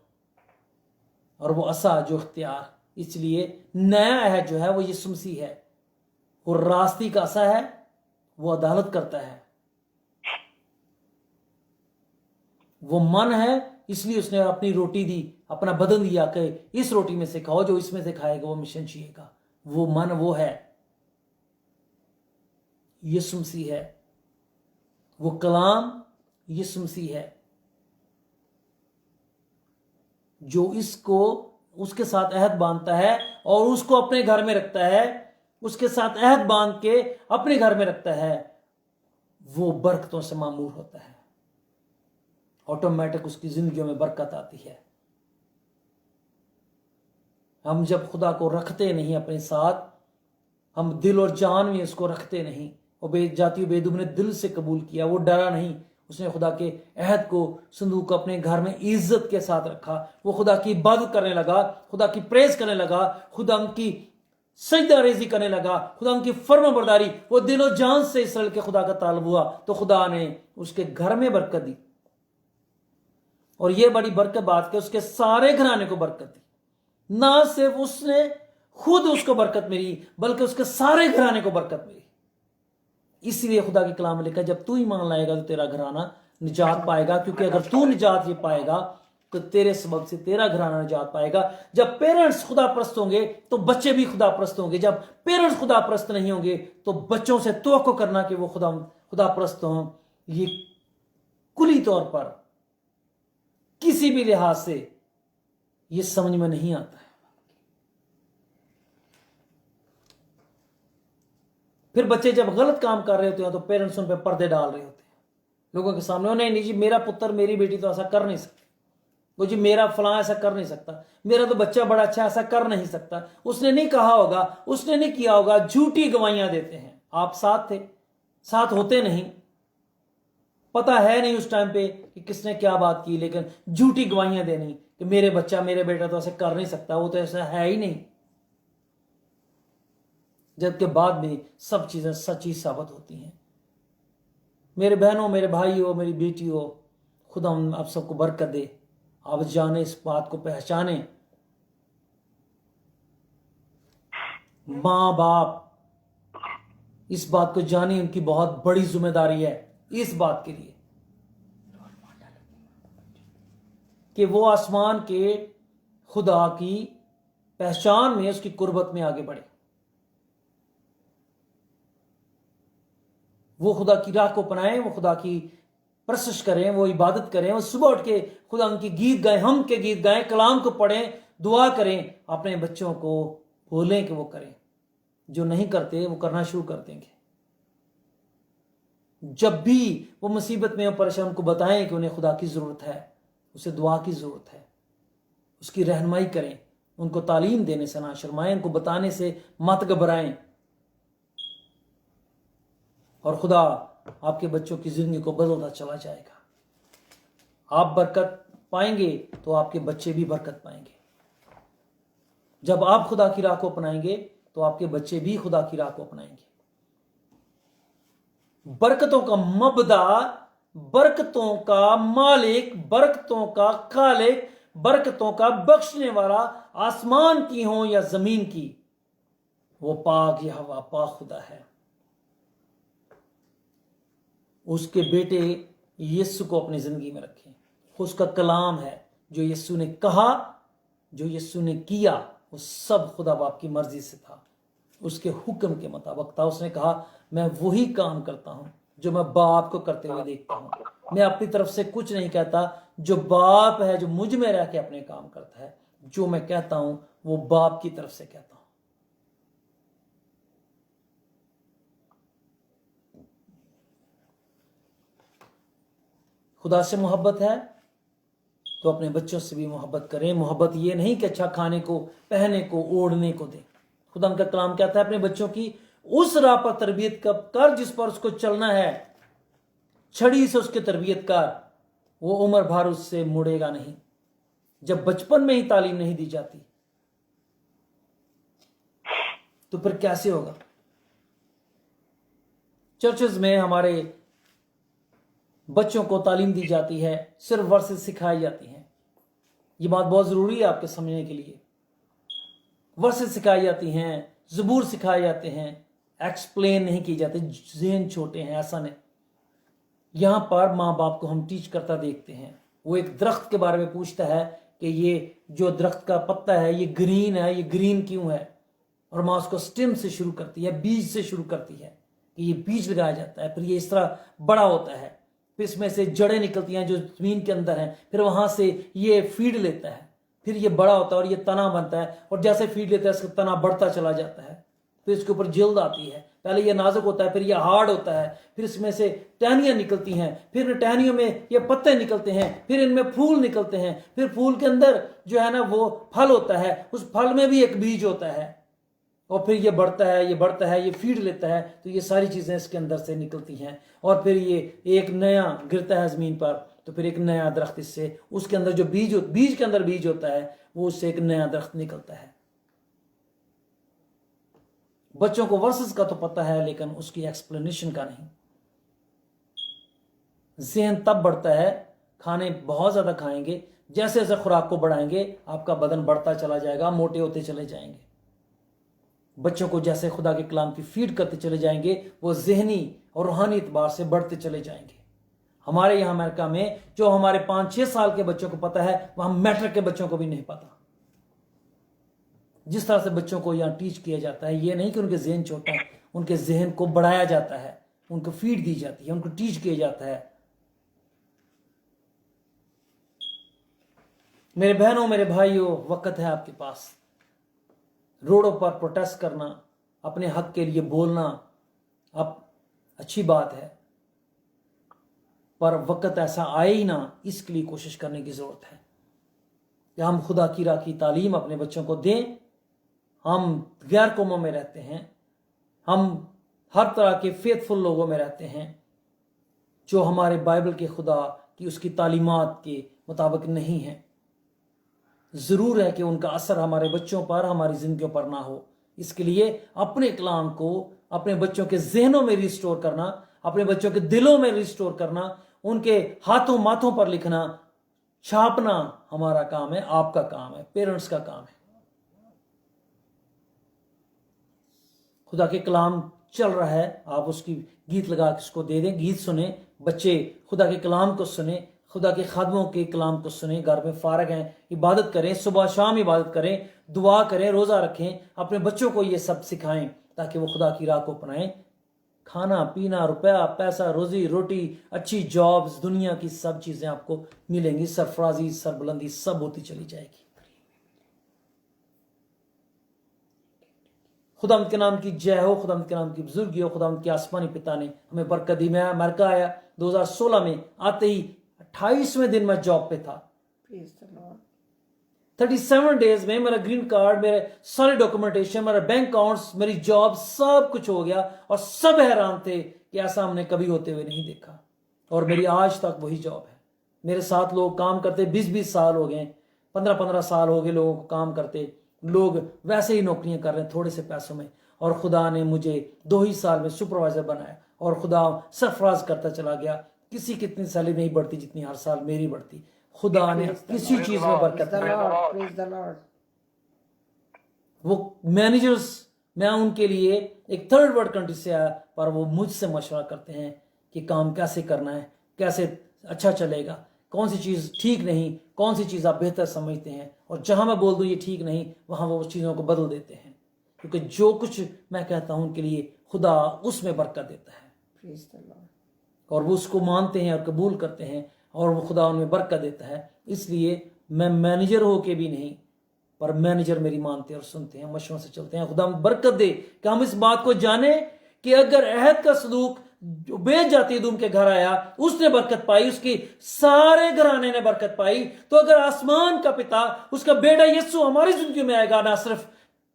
اور وہ عصا جو اختیار. اس لیے نیا عہد جو ہے وہ یسوع مسیح ہے، وہ راستی کا عصا ہے، وہ عدالت کرتا ہے. وہ من ہے، اس لیے اس نے اپنی روٹی دی، اپنا بدن دیا کہ اس روٹی میں سے کھاؤ، جو اس میں سے کھائے گا وہ مشن جیے گا. وہ من وہ ہے، یسوع مسیح ہے. وہ کلام یسوع مسیح ہے جو اس کے ساتھ عہد باندھتا ہے اور اس کو اپنے گھر میں رکھتا ہے، اس کے ساتھ عہد باندھ کے اپنے گھر میں رکھتا ہے. وہ برکتوں سے معمور ہوتا ہے، آٹومیٹک اس کی زندگیوں میں برکت آتی ہے. ہم جب خدا کو رکھتے نہیں اپنے ساتھ، ہم دل اور جان میں اس کو رکھتے نہیں. عبید نے دل سے قبول کیا، وہ ڈرا نہیں، اس نے خدا کے عہد کو، صندوق کو اپنے گھر میں عزت کے ساتھ رکھا. وہ خدا کی عبادت کرنے لگا، خدا کی پریز کرنے لگا، خدا ان کی سجدہ ریزی کرنے لگا، خدا ان کی فرما برداری، وہ دل و جان سے اسرائیل کے خدا کا طالب ہوا، تو خدا نے اس کے گھر میں برکت دی. اور یہ بڑی برکت بات کہ اس کے سارے گھرانے کو برکت دی. نہ صرف اس نے خود اس کو برکت ملی، بلکہ اس کے سارے گھرانے کو برکت ملی. اس لیے خدا کے کلام میں لکھا جب تو ایمان لائے گا تو تیرا گھرانہ نجات پائے گا، کیونکہ اگر تو نجات یہ پائے گا تو تیرے سبب سے تیرا گھرانہ نجات پائے گا. جب پیرنٹس خدا پرست ہوں گے تو بچے بھی خدا پرست ہوں گے. جب پیرنٹس خدا پرست نہیں ہوں گے تو بچوں سے توقع کرنا کہ وہ خدا پرست ہوں، یہ کلی طور پر کسی بھی لحاظ سے ये समझ में नहीं आता है। फिर बच्चे जब गलत काम कर रहे होते हैं तो पेरेंट्स उन पर पर्दे डाल रहे होते हैं लोगों के सामने, नहीं जी मेरा पुत्र मेरी बेटी तो ऐसा कर नहीं सकती, वो जी मेरा फलां ऐसा कर नहीं सकता, मेरा तो बच्चा बड़ा अच्छा ऐसा कर नहीं सकता, उसने नहीं कहा होगा, उसने नहीं किया होगा। झूठी गवाहियां देते हैं। आप साथ थे, साथ होते नहीं, पता है नहीं उस टाइम पे कि किसने क्या बात की, लेकिन झूठी गवाहियां देनी कि मेरे बच्चा मेरे बेटा तो ऐसे कर नहीं सकता, वो तो ऐसा है ही नहीं, जबकि बाद में सब चीजें सच्ची साबित होती हैं। मेरे बहनों, मेरे भाइयों, मेरी बेटियों, खुदा आप सबको बरकत दे, आप जाने, इस बात को पहचाने। माँ बाप इस बात को जाने, उनकी बहुत बड़ी जिम्मेदारी है इस बात के लिए कि वो आसमान के खुदा की पहचान में, उसकी कुर्बत में आगे बढ़े, वो खुदा की राह को अपनाएं, वो खुदा की परस्तिश करें, वो इबादत करें, वो सुबह उठ के खुदा उनकी गीत गाएं, हम के गीत गाएं, कलाम को पढ़ें, दुआ करें, अपने बच्चों को बोलें कि वो करें। जो नहीं करते वो करना शुरू कर देंगे। जब भी वो मुसीबत में और परेशान, उनको बताएं कि उन्हें खुदा की जरूरत है, उसे दुआ की जरूरत है, उसकी रहनुमाई करें, उनको तालीम देने से ना शर्माएं, उनको बताने से मत घबराएं, और खुदा आपके बच्चों की जिंदगी को बदलता चला जाएगा। आप बरकत पाएंगे तो आपके बच्चे भी बरकत पाएंगे। जब आप खुदा की राह को अपनाएंगे तो आपके बच्चे भी खुदा की राह को अपनाएंगे। बरकतों का मबदा, बरकतों का मालिक, बरकतों का खालिक, बरकतों का बख्शने वाला, आसमान की हो या जमीन की, वो पाक यहोवा पाक खुदा है। उसके बेटे यीशु को अपनी जिंदगी में रखें। उसका कलाम है, जो यीशु ने कहा, जो यीशु ने किया, वो सब खुदा बाप की मर्जी से था, उसके हुक्म के मुताबिक था। उसने कहा मैं वही काम करता हूं जो मैं बाप को करते हुए देखता हूं। मैं अपनी तरफ से कुछ नहीं कहता, जो बाप है, जो मुझ में रह के अपने काम करता है, जो मैं कहता हूं वो बाप की तरफ से कहता हूं। खुदा से मोहब्बत है तो अपने बच्चों से भी मोहब्बत करें। मोहब्बत ये नहीं कि अच्छा खाने को, पहने को, ओढ़ने को दें। खुदा का कलाम कहता है अपने बच्चों की उस राह पर तरबियत कर जिस पर उसको चलना है, छड़ी से उसकी तरबियत कर, वो उम्र भर उससे मुड़ेगा नहीं। जब बचपन में ही तालीम नहीं दी जाती तो फिर कैसे होगा? चर्चेज में हमारे बच्चों को तालीम दी जाती है, सिर्फ वर्सेस सिखाई जाती हैं। ये बात बहुत जरूरी है आपके समझने के लिए। वर्सेस सिखाई जाती हैं, ज़बूर सिखाए जाते हैं, एक्सप्लेन नहीं की जाती। ज़हन छोटे हैं, ऐसा नहीं। यहां पर माँ बाप को हम टीच करता देखते हैं। वो एक दरख्त के बारे में पूछता है कि ये जो दरख्त का पत्ता है ये ग्रीन है, ये ग्रीन क्यों है? और माँ उसको स्टेम से शुरू करती है, बीज से शुरू करती है कि ये बीज लगाया जाता है, फिर ये इस तरह बड़ा होता है, फिर इसमें से जड़ें निकलती हैं जो जमीन के अंदर हैं, फिर वहां से ये फीड लेता है, फिर ये बड़ा होता है और ये तना बनता है, और जैसे फीड लेता है इसका तना बढ़ता चला जाता है। फिर इसके ऊपर जिल्द आती है, पहले ये नाजुक होता है, फिर ये हार्ड होता है, फिर इसमें से टहनियां निकलती हैं, फिर इन टहनियों में ये पत्ते निकलते हैं, फिर इनमें फूल निकलते हैं, फिर फूल के अंदर जो है ना वो फल होता है, उस फल में भी एक बीज होता है, और फिर ये बढ़ता है, ये बढ़ता है, ये फीड लेता है, तो ये सारी चीजें इसके अंदर से निकलती हैं, और फिर ये एक नया गिरता है जमीन पर, तो फिर एक नया दरख्त इससे, उसके अंदर जो बीज के अंदर बीज होता है वो उससे एक नया दरख्त निकलता है। बच्चों को वर्सेस का तो पता है, लेकिन उसकी एक्सप्लेनेशन का नहीं। ज़हन तब बढ़ता है, खाने बहुत ज्यादा खाएंगे, जैसे जैसे खुराक को बढ़ाएंगे आपका बदन बढ़ता चला जाएगा, मोटे होते चले जाएंगे। बच्चों को जैसे खुदा के कलाम की फीड करते चले जाएंगे, वो ज़हनी और रूहानी एतबार से बढ़ते चले जाएंगे। हमारे यहाँ अमेरिका में जो हमारे 5-6 साल के बच्चों को पता है, वहां मैट्रिक के बच्चों को भी नहीं पता। जिस तरह से बच्चों को यहाँ टीच किया जाता है, ये नहीं कि उनके ज़हन छोटे हैं, उनके ज़हन को बढ़ाया जाता है, उनको फीड दी जाती है, उनको टीच किया जाता है। मेरे बहनों, मेरे भाइयों, वक्त है आपके पास। रोडों पर प्रोटेस्ट करना, अपने हक के लिए बोलना अब अच्छी बात है, पर वक्त ऐसा आए ही ना, इसके लिए कोशिश करने की जरूरत है कि हम खुदा की राह की तालीम अपने बच्चों को दें। हम गैर कौमों में रहते हैं, हम हर तरह के फेथफुल लोगों में रहते हैं जो हमारे बाइबल के खुदा की उसकी तालीमात के मुताबिक नहीं है। ज़रूर है कि उनका असर हमारे बच्चों पर, हमारी ज़िंदगियों पर ना हो। इसके लिए अपने कलाम को अपने बच्चों के जहनों में रिस्टोर करना, अपने बच्चों के दिलों में रिस्टोर करना, उनके हाथों माथों पर लिखना, छापना हमारा काम है, आपका काम है, पेरेंट्स का काम है। खुदा के कलाम चल रहा है, आप उसकी गीत लगा के उसको दे दें, गीत सुने, बच्चे खुदा के कलाम को सुने, खुदा के खादमों के कलाम को सुने, घर में फारग हैं, इबादत करें, सुबह शाम इबादत करें, दुआ करें, रोज़ा रखें, अपने बच्चों को ये सब सिखाएं ताकि वो खुदा की राह को अपनाएं। खाना पीना, रुपया पैसा, रोजी रोटी, अच्छी जॉब्स, दुनिया की सब चीज़ें आपको मिलेंगी, सरफराजी सरबुलंदी सब होती चली जाएगी। खुदावंद के नाम की जय हो, खुदावंद के नाम की बुजुर्गी हो। खुदावंद के आसमानी पिता ने हमें बरकत दी। मैं अमेरिका आया 2016 में, आते ही 28वें दिन मैं जॉब पे था। Praise the Lord. 37 डेज में मेरा ग्रीन कार्ड, मेरे सारे डॉक्यूमेंटेशन, मेरा बैंक अकाउंट्स, मेरी जॉब, सब कुछ हो गया और सब हैरान थे कि ऐसा हमने कभी होते हुए नहीं देखा। और मेरी आज तक वही जॉब है। मेरे साथ लोग काम करते 20-20 साल हो गए, 15-15 साल हो गए लोगों को काम करते। लोग वैसे ही नौकरियां कर रहे हैं थोड़े से पैसों में, और खुदा ने मुझे 2 ही साल में सुपरवाइजर बनाया और खुदा सरफराज करता चला गया। किसी की इतनी सैलरी नहीं बढ़ती जितनी हर साल मेरी बढ़ती। खुदा ने किसी चीज में बरकत Praise the नहीं। Lord. Praise the Lord. वो मैनेजर्स, मैं उनके लिए एक थर्ड वर्ल्ड कंट्री से आया, पर वो मुझसे मशवरा करते हैं कि काम कैसे करना है, कैसे अच्छा चलेगा, कौन सी चीज़ ठीक नहीं, कौन सी चीज़ आप बेहतर समझते हैं, और जहां मैं बोल दूं ये ठीक नहीं, वहां वो चीज़ों को बदल देते हैं, क्योंकि जो कुछ मैं कहता हूं उनके लिए खुदा उसमें बरकत देता है। Praise the Lord. और वो उसको मानते हैं और कबूल करते हैं, और वो खुदा उनमें बरकत देता है। इसलिए मैं मैनेजर हो के भी नहीं, पर मैनेजर मेरी मानते और सुनते हैं, मशवरों से चलते हैं। खुदा बरकत दे कि हम इस बात को जाने कि अगर अहद का सलूक जो बेच जाती दूम के घर आया, उसने बरकत पाई, उसकी सारे घराने ने बरकत पाई, तो अगर आसमान का पिता, उसका बेटा यीशु हमारी जिंदगी में आएगा, ना सिर्फ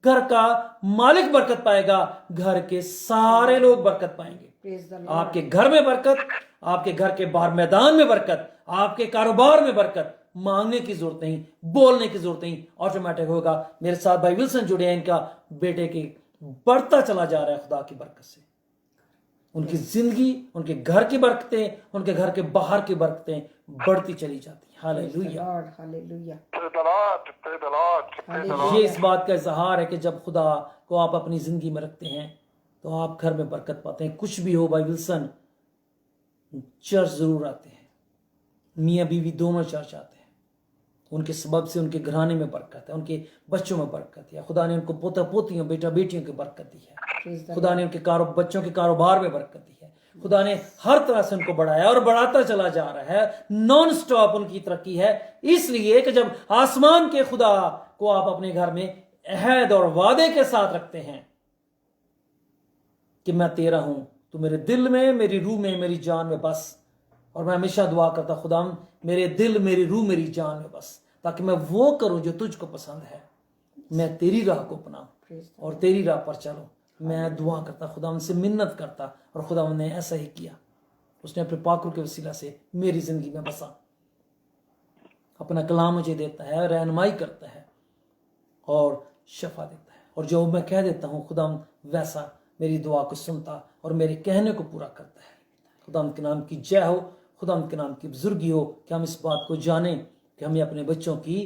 घर का मालिक बरकत पाएगा, घर के सारे लोग बरकत पाएंगे। Praise the Lord. आपके घर में बरकत, आपके घर के बाहर मैदान में बरकत, आपके कारोबार में बरकत। मांगने की जरूरत नहीं, बोलने की जरूरत नहीं, ऑटोमेटिक होगा। मेरे साथ भाई विल्सन जुड़े हैं, इनका बेटे की बढ़ता चला जा रहा है खुदा की बरकत से। उनकी जिंदगी, उनके घर की बरकतें, उनके घर के बाहर की बरकतें बढ़ती चली जाती हैं। Praise the hallelujah. Lord. Hallelujah. Praise the Lord. Praise the Lord. Praise the Lord. ये इस बात का इजहार है कि जब खुदा को आप अपनी जिंदगी में रखते हैं तो आप घर में बरकत पाते हैं। कुछ भी हो भाई विल्सन, चर्च जरूर आते हैं, मियाँ बीवी दोनों चर्च आते हैं। उनके सबब से उनके घराने में बरकत है, उनके बच्चों में बरकत है। खुदा ने उनको पोता पोतियों, बेटा बेटियों की बरकत दी है। Praise the खुदा ने उनके बच्चों के कारोबार में बरकत दी है। खुदा ने हर तरह से उनको बढ़ाया और बढ़ाता चला जा रहा है। नॉन स्टॉप उनकी तरक्की है। इसलिए कि जब आसमान के खुदा को आप अपने घर में अहद और वादे के साथ रखते हैं कि मैं तेरा हूं, तो मेरे दिल में, मेरी रूह में, मेरी जान में बस। और मैं हमेशा दुआ करता, खुदा मेरे दिल, मेरी रूह, मेरी जान में बस, ताकि मैं वो करूं जो तुझको पसंद है। मैं तेरी राह को अपनाऊं Praise the और तेरी राह पर चलूं। मैं दुआ करता, खुदा उनसे मिन्नत करता, और खुदा ने ऐसा ही किया। उसने अपने पाकुर के वसीला से मेरी जिंदगी में बसा। अपना कलाम मुझे देता है, रहनुमाई करता है और शफा देता है। और जो मैं कह देता हूँ खुदा वैसा मेरी दुआ को सुनता और मेरे कहने को पूरा करता है। खुदा के नाम की जय हो, खुदा के नाम की बुजुर्गी हो कि हम इस बात को जानें कि हमें अपने बच्चों की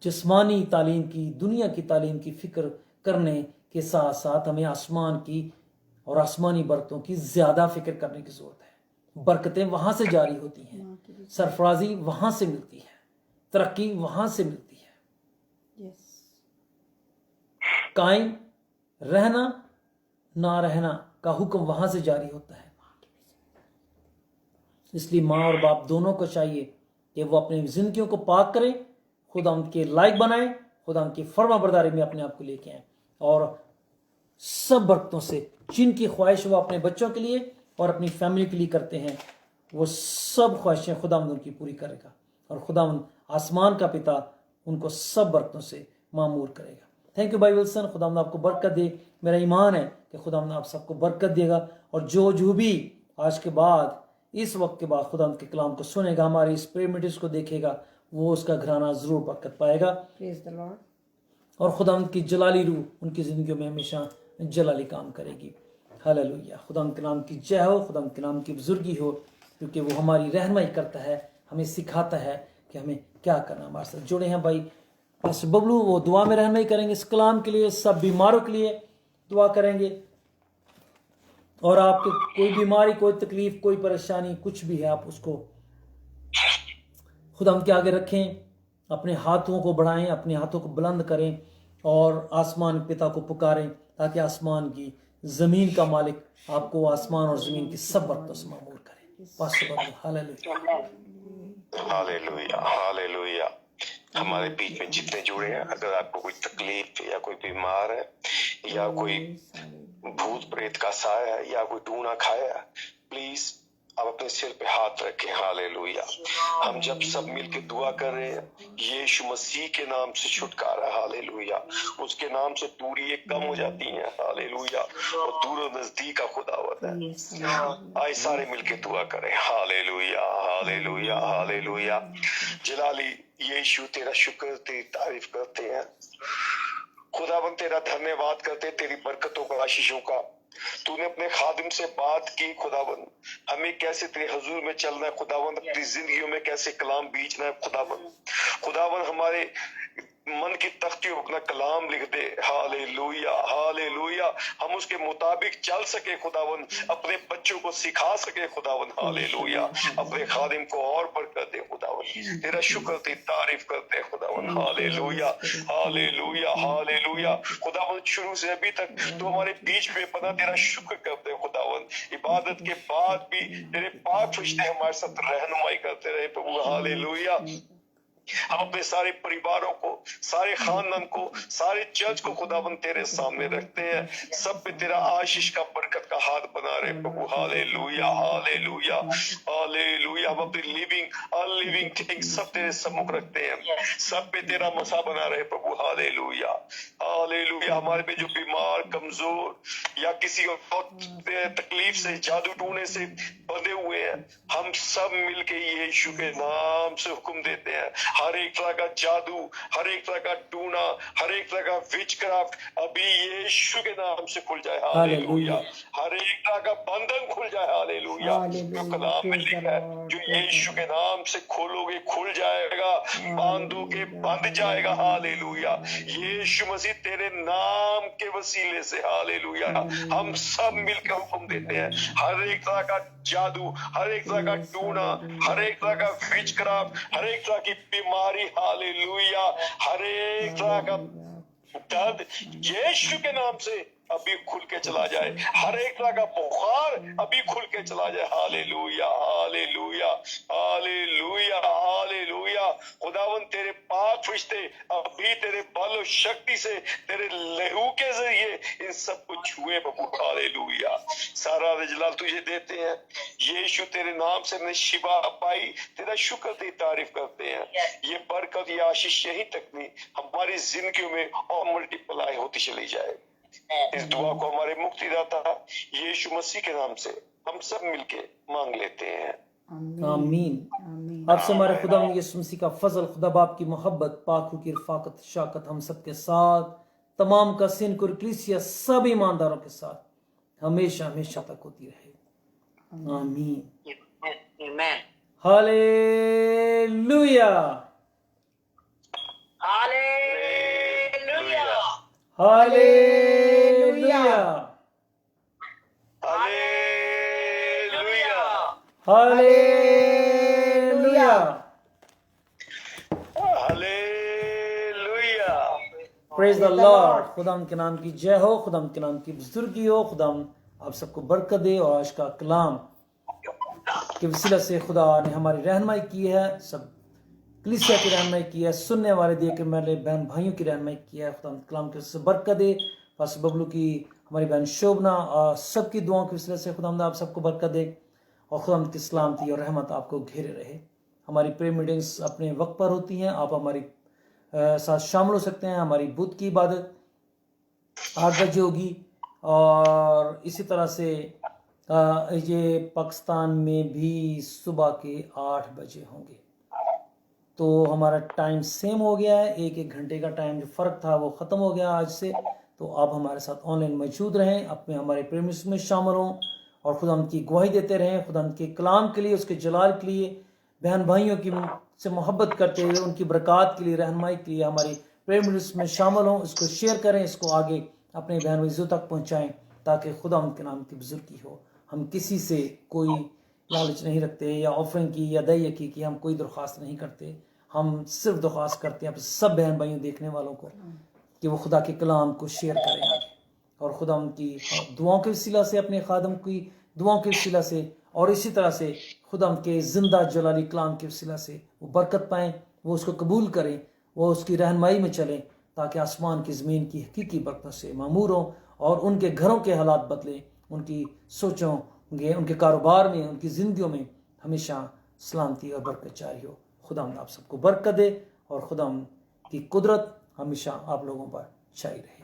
जिस्मानी तालीम की, दुनिया की तालीम की फिक्र करने के साथ साथ हमें आसमान की और आसमानी बरकतों की ज्यादा फिक्र करने की जरूरत है। बरकतें वहां से जारी होती हैं, सरफराजी वहां से मिलती है, तरक्की वहां से मिलती है। Yes. कायम रहना ना रहना का हुक्म वहां से जारी होता है। इसलिए माँ और बाप दोनों को चाहिए कि कि वो अपनी जिंदगियों को पाक करें, खुदा उनके लायक बनाए, खुदा उनकी फर्मा बरदारी में अपने आप को लेके आए, और सब बरकतों से जिनकी ख्वाहिश वो अपने बच्चों के लिए और अपनी फैमिली के लिए करते हैं, वो सब ख्वाहिशें खुदा उनकी पूरी करेगा, और खुदा आसमान का पिता उनको सब बरकतों से मामूर करेगा। थैंक यू भाई विल्सन, खुदा आपको बरकत दे। मेरा ईमान है कि खुदा आप सबको बरकत देगा, और जो भी आज के बाद, इस वक्त के बाद खुदा के कलाम को सुनेगा, हमारी इस प्रेयर मीटिंग्स को देखेगा, वो उसका घराना ज़रूर बरकत पाएगा, प्रेज द लॉर्ड। और खुदा उनकी जलाली रूह उनकी ज़िंदगी में हमेशा जलाली काम करेगी। हालेलुया। खुदा के नाम की जय हो, खुदा के नाम की बुजुर्गी हो, क्योंकि वो हमारी रहनुमाई करता है, हमें सिखाता है कि हमें क्या करना। हमारे साथ जुड़े हैं भाई पास्टर बबलू, वो दुआ में रहनुमाई करेंगे इस कलाम के लिए, सब बीमारों के लिए दुआ करेंगे, और आपके कोई बीमारी, कोई तकलीफ, कोई परेशानी, कुछ भी है, आप उसको खुदा के आगे रखें, अपने हाथों को बढ़ाएं, अपने हाथों को बुलंद करें, और आसमान पिता को पुकारें, ताकि आसमान की ज़मीन का मालिक आपको आसमान और ज़मीन की सब बरकतों से मामूर करे। Pastor Bablu. Hallelujah. Hallelujah, hallelujah. हमारे बीच में जितने जुड़े हैं, अगर आपको कोई तकलीफ या कोई बीमार है, या कोई भूत प्रेत का साया है, या कोई टूना खाया, प्लीज आप अपने सिर पे हाथ रखें। हालेलुया। हम जब सब मिलके दुआ कर रहे हैं, यीशु मसीह के नाम से छुटकारा, हालेलुया, उसके नाम से दूरियां कम हो जाती हैं, हालेलुया, और दूर और नजदीक का खुदावत है। आए सारे मिलके दुआ करें। Hallelujah, hallelujah, hallelujah. जलाली यीशु, तेरा शुक्र, तेरी तारीफ करते हैं खुदावन, तेरा धन्यवाद करते, तेरी बरकतों का, आशीषों का। तूने अपने खादिम से बात की खुदावन, हमें कैसे तेरे हजूर में चलना है खुदावन, अपनी जिंदगियों में कैसे कलाम बीजना है खुदावन। खुदावन हमारे मन की तख्ती अपना कलाम लिख दे। Hallelujah, hallelujah. हम उसके मुताबिक चल सके खुदावन, अपने बच्चों को सिखा सके खुदावन। हालेलुया। अपने खादिम को और बरकत दे खुदावन, तेरा शुक्र, तेरी तारीफ करते खुदावन। Hallelujah, hallelujah, hallelujah. खुदावन शुरू से अभी तक तो हमारे बीच में बना, तेरा शुक्र करते खुदावन। इबादत के बाद भी तेरे पाक फरिश्ते हमारे साथ रहनुमाई करते रहे प्रभु। हालेलुया। हम अपने सारे परिवारों को, सारे खानदान को, सारे चर्च को खुदावन तेरे सामने रखते हैं। सब पे तेरा आशीष का, बरकत का हाथ बना रहे प्रभु। Hallelujah, hallelujah, hallelujah. हम अपनी लिविंग, अनलिविंग थिंग्स सब तेरे सम्मुख रखते हैं, सब पे तेरा मसा बना रहे प्रभु। Hallelujah, hallelujah. हमारे पे जो बीमार, कमजोर या किसी और तकलीफ से, जादू टूने से बंधे हुए हैं, हम सब मिलके यीशु के नाम से हुक्म देते हैं, हर एक तरह का जादू, हर एक तरह का टूना, हर एक तरह का विचक्राफ्ट अभी यीशु के नाम से खुल जाए। हालेलुया। हर एक तरह का बंधन खुल जाए। हालेलुया। जो कलाम में लिखा है, जो यीशु के नाम से खोलोगे खुल जाएगा, बांधोगे बंध जाएगा। हालेलुया। यीशु मसीह तेरे नाम के वसीले से, हालेलुया, हम सब मिलकर हुक्म देते हैं, हर एक तरह का जादू, हर एक तरह का टूना, हर एक तरह का विचक्राफ्ट, हर एक तरह की बीमारी, हालेलुया, हर एक तरह का दर्द यीशु के नाम से अभी खुल के चला जाए, हर एक तरह का बुखार अभी खुल के चला जाए। Hallelujah, hallelujah, hallelujah, hallelujah. खुदावन तेरे पाक फरिश्ते अभी तेरे बल और शक्ति से, तेरे लहू के जरिए इन सब को छुए प्रभु। हालेलुया। सारा रजलाल तुझे देते हैं यीशु, तेरे नाम से हमने शिफा पाई, तेरा शुक्र, तेरी तारीफ करते हैं। ये बरकत, ये आशीष यहीं तक नहीं, हमारी जिंदगियों में और मल्टीप्लाई होती चली जाए। इस दुआ को हमारे मुक्तिदाता यीशु मसीह के नाम से हम सब मिलके मांग लेते हैं। आमीन। आपसे हमारे खुदा यीशु मसीह का फजल, खुदा बाप की मोहब्बत, पाक की रफाकत, शाकत हम सब के साथ, तमाम का सिन कुरक्लिसिया सब ईमानदारों के साथ हमेशा हमेशा तक होती रहे। आमीन। Hallelujah, hallelujah, hallelujah, hallelujah, hallelujah, hallelujah. Praise the Lord. खुदा के नाम की जय हो, खुदा के नाम की बुजुर्गी हो। खुदा आप सबको बरकत दे, और आज का कलाम के वसीला से खुदा ने हमारी रहनुमाई की है। सब कलीसिया की रहनुमाई की है, सुनने वाले दिए कि मेरे बहन भाइयों की रहनुमाई की है। खुदा कलाम के से बरकत दे। पास्टर बबलू की, हमारी बहन शोभना और सबकी दुआओं के वसीले से खुदा आप सबको बरकत दे और खुदा की सलामती और रहमत आपको घेरे रहे। हमारी प्रेयर मीटिंग्स अपने वक्त पर होती हैं, आप हमारी साथ शामिल हो सकते हैं। हमारी बुध की इबादत 8 बजे होगी और इसी तरह से ये पाकिस्तान में भी सुबह के 8 बजे होंगे। तो हमारा टाइम सेम हो गया है, एक घंटे का टाइम जो फ़र्क था वो ख़त्म हो गया आज से। तो आप हमारे साथ ऑनलाइन मौजूद रहें, अपने हमारे प्रेमिस में शामिल हों और खुदा की गवाही देते रहें, खुदा के कलाम के लिए, उसके जलाल के लिए, बहन भाइयों की से मोहब्बत करते हुए उनकी बरक़ात के लिए, रहनुमाई के लिए हमारे प्रेमिस में शामिल हों। इसको शेयर करें, इसको आगे अपने बहन भाइयों तक पहुँचाएँ ताकि खुदा उनके नाम की बुजुर्गी हो। हम किसी से कोई लालच नहीं रखते या ऑफरिंग की या दया की कि हम कोई दरख्वास्त नहीं करते। हम सिर्फ दरख्वास्त करते हैं अपने सब बहन भाइयों देखने वालों को कि वो खुदा के कलाम को शेयर करें आगे और खुदा उनकी दुआओं के वसीला से, अपने खादम की दुआओं के वसीला से और इसी तरह से खुदा के ज़िंदा जलाली कलाम के वसीला से वो बरकत पाएँ, वो उसको कबूल करें, वो उसकी रहनुमाई में चलें ताकि आसमान की ज़मीन की हकीकी बरकत से मामूर हों और उनके घरों के हालात बदलें, उनकी सोचों, उनके कारोबार में, उनकी ज़िंदगियों में हमेशा सलामती और बरकत जारी हो। खुदा आप सबको बरकत दे और खुदा की कुदरत हमेशा आप लोगों पर छाई रहे।